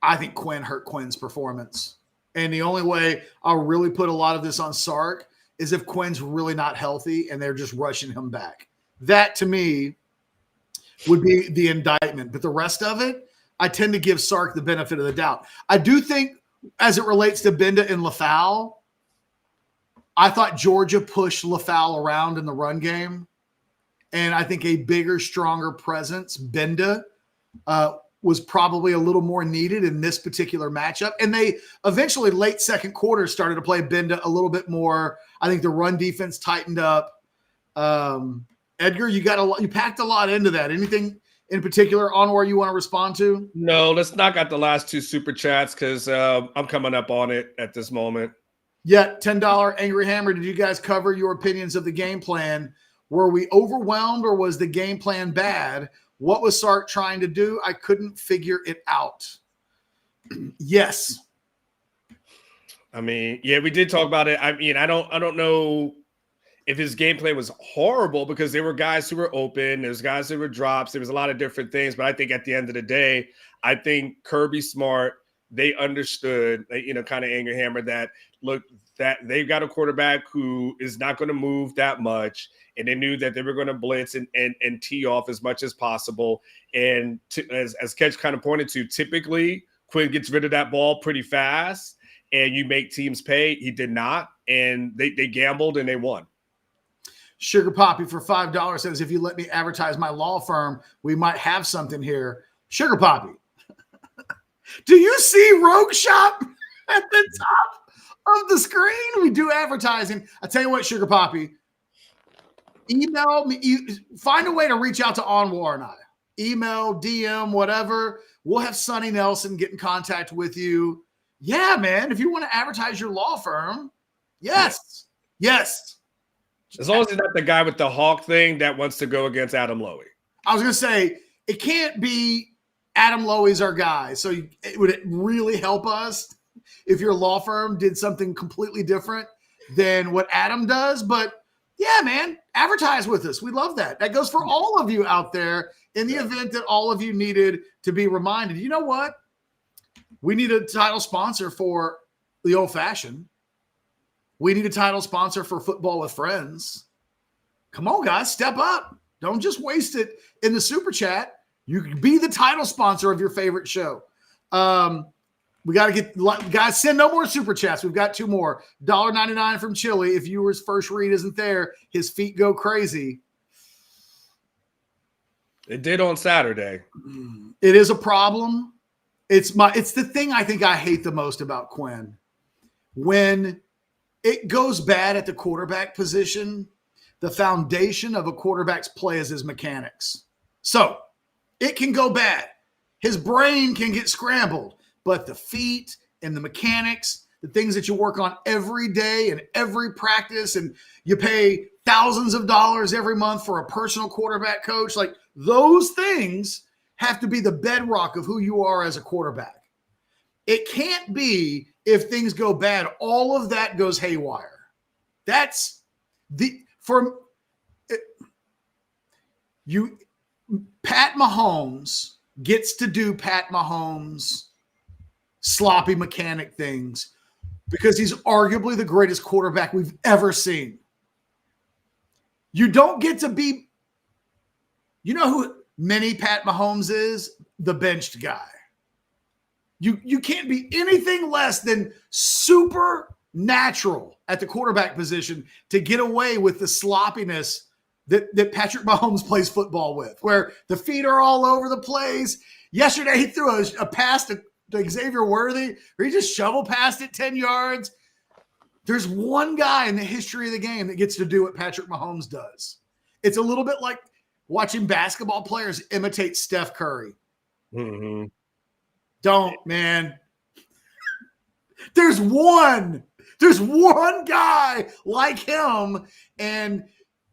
I think Quinn hurt Quinn's performance. And the only way I'll really put a lot of this on Sark is if Quinn's really not healthy and they're just rushing him back. That to me would be the indictment. But the rest of it, I tend to give Sark the benefit of the doubt. I do think as it relates to Benda and LaFau, I thought Georgia pushed LaFau around in the run game. And I think a bigger, stronger presence, Benda, was probably a little more needed in this particular matchup. And they eventually, late second quarter, started to play Benda a little bit more. I think the run defense tightened up. Edgar, you packed a lot into that. Anything in particular on where you want to respond to? No, let's knock out the last two super chats because I'm coming up on it at this moment. Yeah, $10 Angry Hammer. Did you guys cover your opinions of the game plan? Were we overwhelmed or was the game plan bad? What was Sark trying to do? I couldn't figure it out. Yes. I mean, yeah, we did talk about it. I mean, I don't know if his game plan was horrible because there were guys who were open. There's guys who were drops. There was a lot of different things. But I think at the end of the day, I think Kirby Smart, they understood, kind of Angry Hammer that, look, that they've got a quarterback who is not going to move that much. And they knew that they were going to blitz and tee off as much as possible. And as Catch kind of pointed to, typically Quinn gets rid of that ball pretty fast and you make teams pay. He did not. And they gambled and they won. Sugar Poppy for $5 says, if you let me advertise my law firm, we might have something here. Sugar Poppy, do you see Rogue Shop at the top of the screen? We do advertising. I tell you what, Sugar Poppy, email me. Find a way to reach out to Anwar and I. Email, DM, whatever. We'll have Sonny Nelson get in contact with you. Yeah, man. If you want to advertise your law firm, yes. As long as he's not the guy with the hawk thing that wants to go against Adam Lowy. I was going to say, it can't be Adam Lowy's our guy. So would it really help us if your law firm did something completely different than what Adam does? But yeah, man, advertise with us. We love that. That goes for all of you out there in the event that all of you needed to be reminded. You know what? We need a title sponsor for the old fashioned. We need a title sponsor for Football with Friends. Come on, guys, step up. Don't just waste it in the super chat. You can be the title sponsor of your favorite show. We got to get guys, send no more super chats. We've got two more. $1.99 from Chili. If Ewers' first read isn't there, his feet go crazy. It did on Saturday. It is a problem. It's the thing I think I hate the most about Quinn. When it goes bad at the quarterback position, the foundation of a quarterback's play is his mechanics. So it can go bad. His brain can get scrambled. but the feet and the mechanics, the things that you work on every day and every practice, and you pay thousands of dollars every month for a personal quarterback coach, like those things have to be the bedrock of who you are as a quarterback. It can't be if things go bad, all of that goes haywire. That's Pat Mahomes gets to do Pat Mahomes sloppy mechanic things because he's arguably the greatest quarterback we've ever seen. You don't get to be, you know who mini Pat Mahomes is? The benched guy. You can't be anything less than supernatural at the quarterback position to get away with the sloppiness that Patrick Mahomes plays football with, where the feet are all over the place. Yesterday, he threw a pass to Xavier Worthy, where he just shovel passed it 10 yards. There's one guy in the history of the game that gets to do what Patrick Mahomes does. It's a little bit like watching basketball players imitate Steph Curry. Mm-hmm. Don't, man. There's one guy like him. And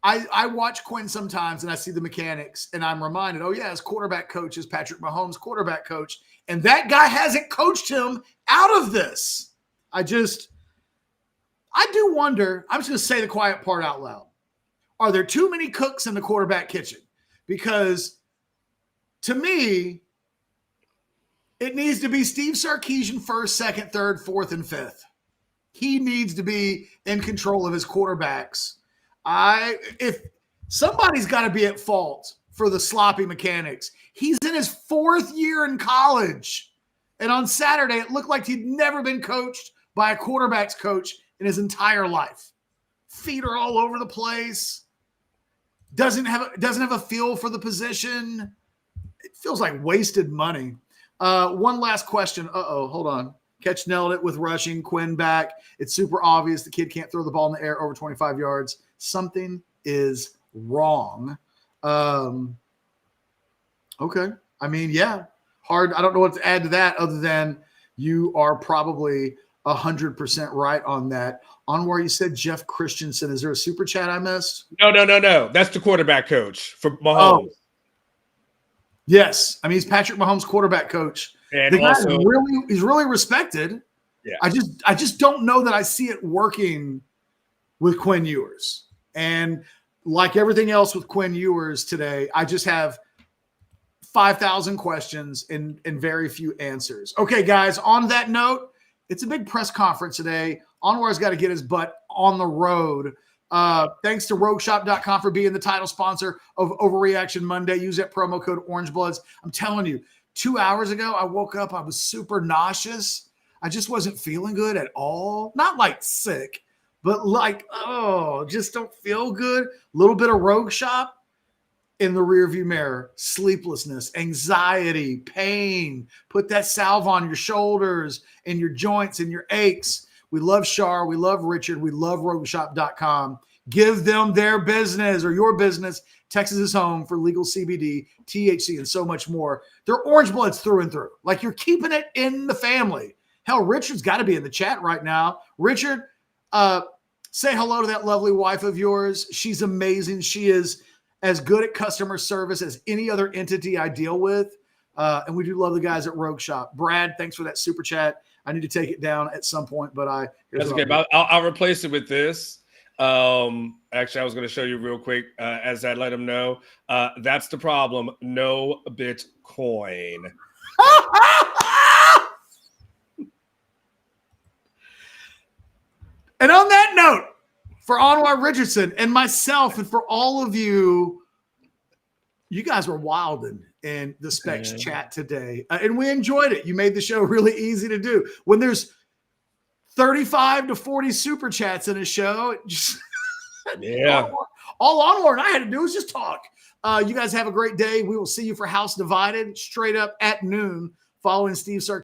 I watch Quinn sometimes and I see the mechanics and I'm reminded, oh yeah, his quarterback coach is Patrick Mahomes' quarterback coach. And that guy hasn't coached him out of this. I do wonder, I'm just going to say the quiet part out loud. Are there too many cooks in the quarterback kitchen? Because to me, it needs to be Steve Sarkisian first, second, third, fourth, and fifth. He needs to be in control of his quarterbacks. If somebody's got to be at fault for the sloppy mechanics. He's in his fourth year in college. And on Saturday, it looked like he'd never been coached by a quarterback's coach in his entire life. Feet are all over the place. Doesn't have a feel for the position. It feels like wasted money. One last question. Hold on. Catch nailed it with rushing. Quinn back. It's super obvious the kid can't throw the ball in the air over 25 yards. Something is wrong. Okay. I mean, yeah. Hard. I don't know what to add to that other than you are probably 100% right on that. On where you said Jeff Christensen. Is there a super chat I missed? No. That's the quarterback coach for Mahomes. Oh. Yes. I mean, he's Patrick Mahomes' quarterback coach. And the guy's also, he's really respected. Yeah. I just don't know that I see it working with Quinn Ewers. And like everything else with Quinn Ewers today, I just have 5,000 questions and very few answers. Okay, guys, on that note, it's a big press conference today. Anwar's got to get his butt on the road. Thanks to RogueShop.com for being the title sponsor of Overreaction Monday. Use that promo code OrangeBloods. I'm telling you, 2 hours ago, I woke up. I was super nauseous. I just wasn't feeling good at all. Not like sick, but like, just don't feel good. A little bit of Rogue Shop in the rearview mirror. Sleeplessness, anxiety, pain. Put that salve on your shoulders and your joints and your aches. We love Shar. We love Richard. We love RogueShop.com. Give them their business or your business. Texas is home for legal CBD, THC, and so much more. They're Orange Bloods through and through. Like you're keeping it in the family. Hell, Richard's got to be in the chat right now. Richard, say hello to that lovely wife of yours. She's amazing. She is as good at customer service as any other entity I deal with. And we do love the guys at Rogue Shop. Brad, thanks for that super chat. I need to take it down at some point, but that's okay. But I'll replace it with this. Actually, I was going to show you real quick as I let him know. That's the problem. No Bitcoin. And on that note, for Anwar Richardson and myself, and for all of you, you guys were wilding in the Specs chat today, and we enjoyed it. You made the show really easy to do. When there's 35 to 40 super chats in a show, it just all Anwar and I had to do was just talk. You guys have a great day. We will see you for House Divided straight up at noon following Steve Sarkisian.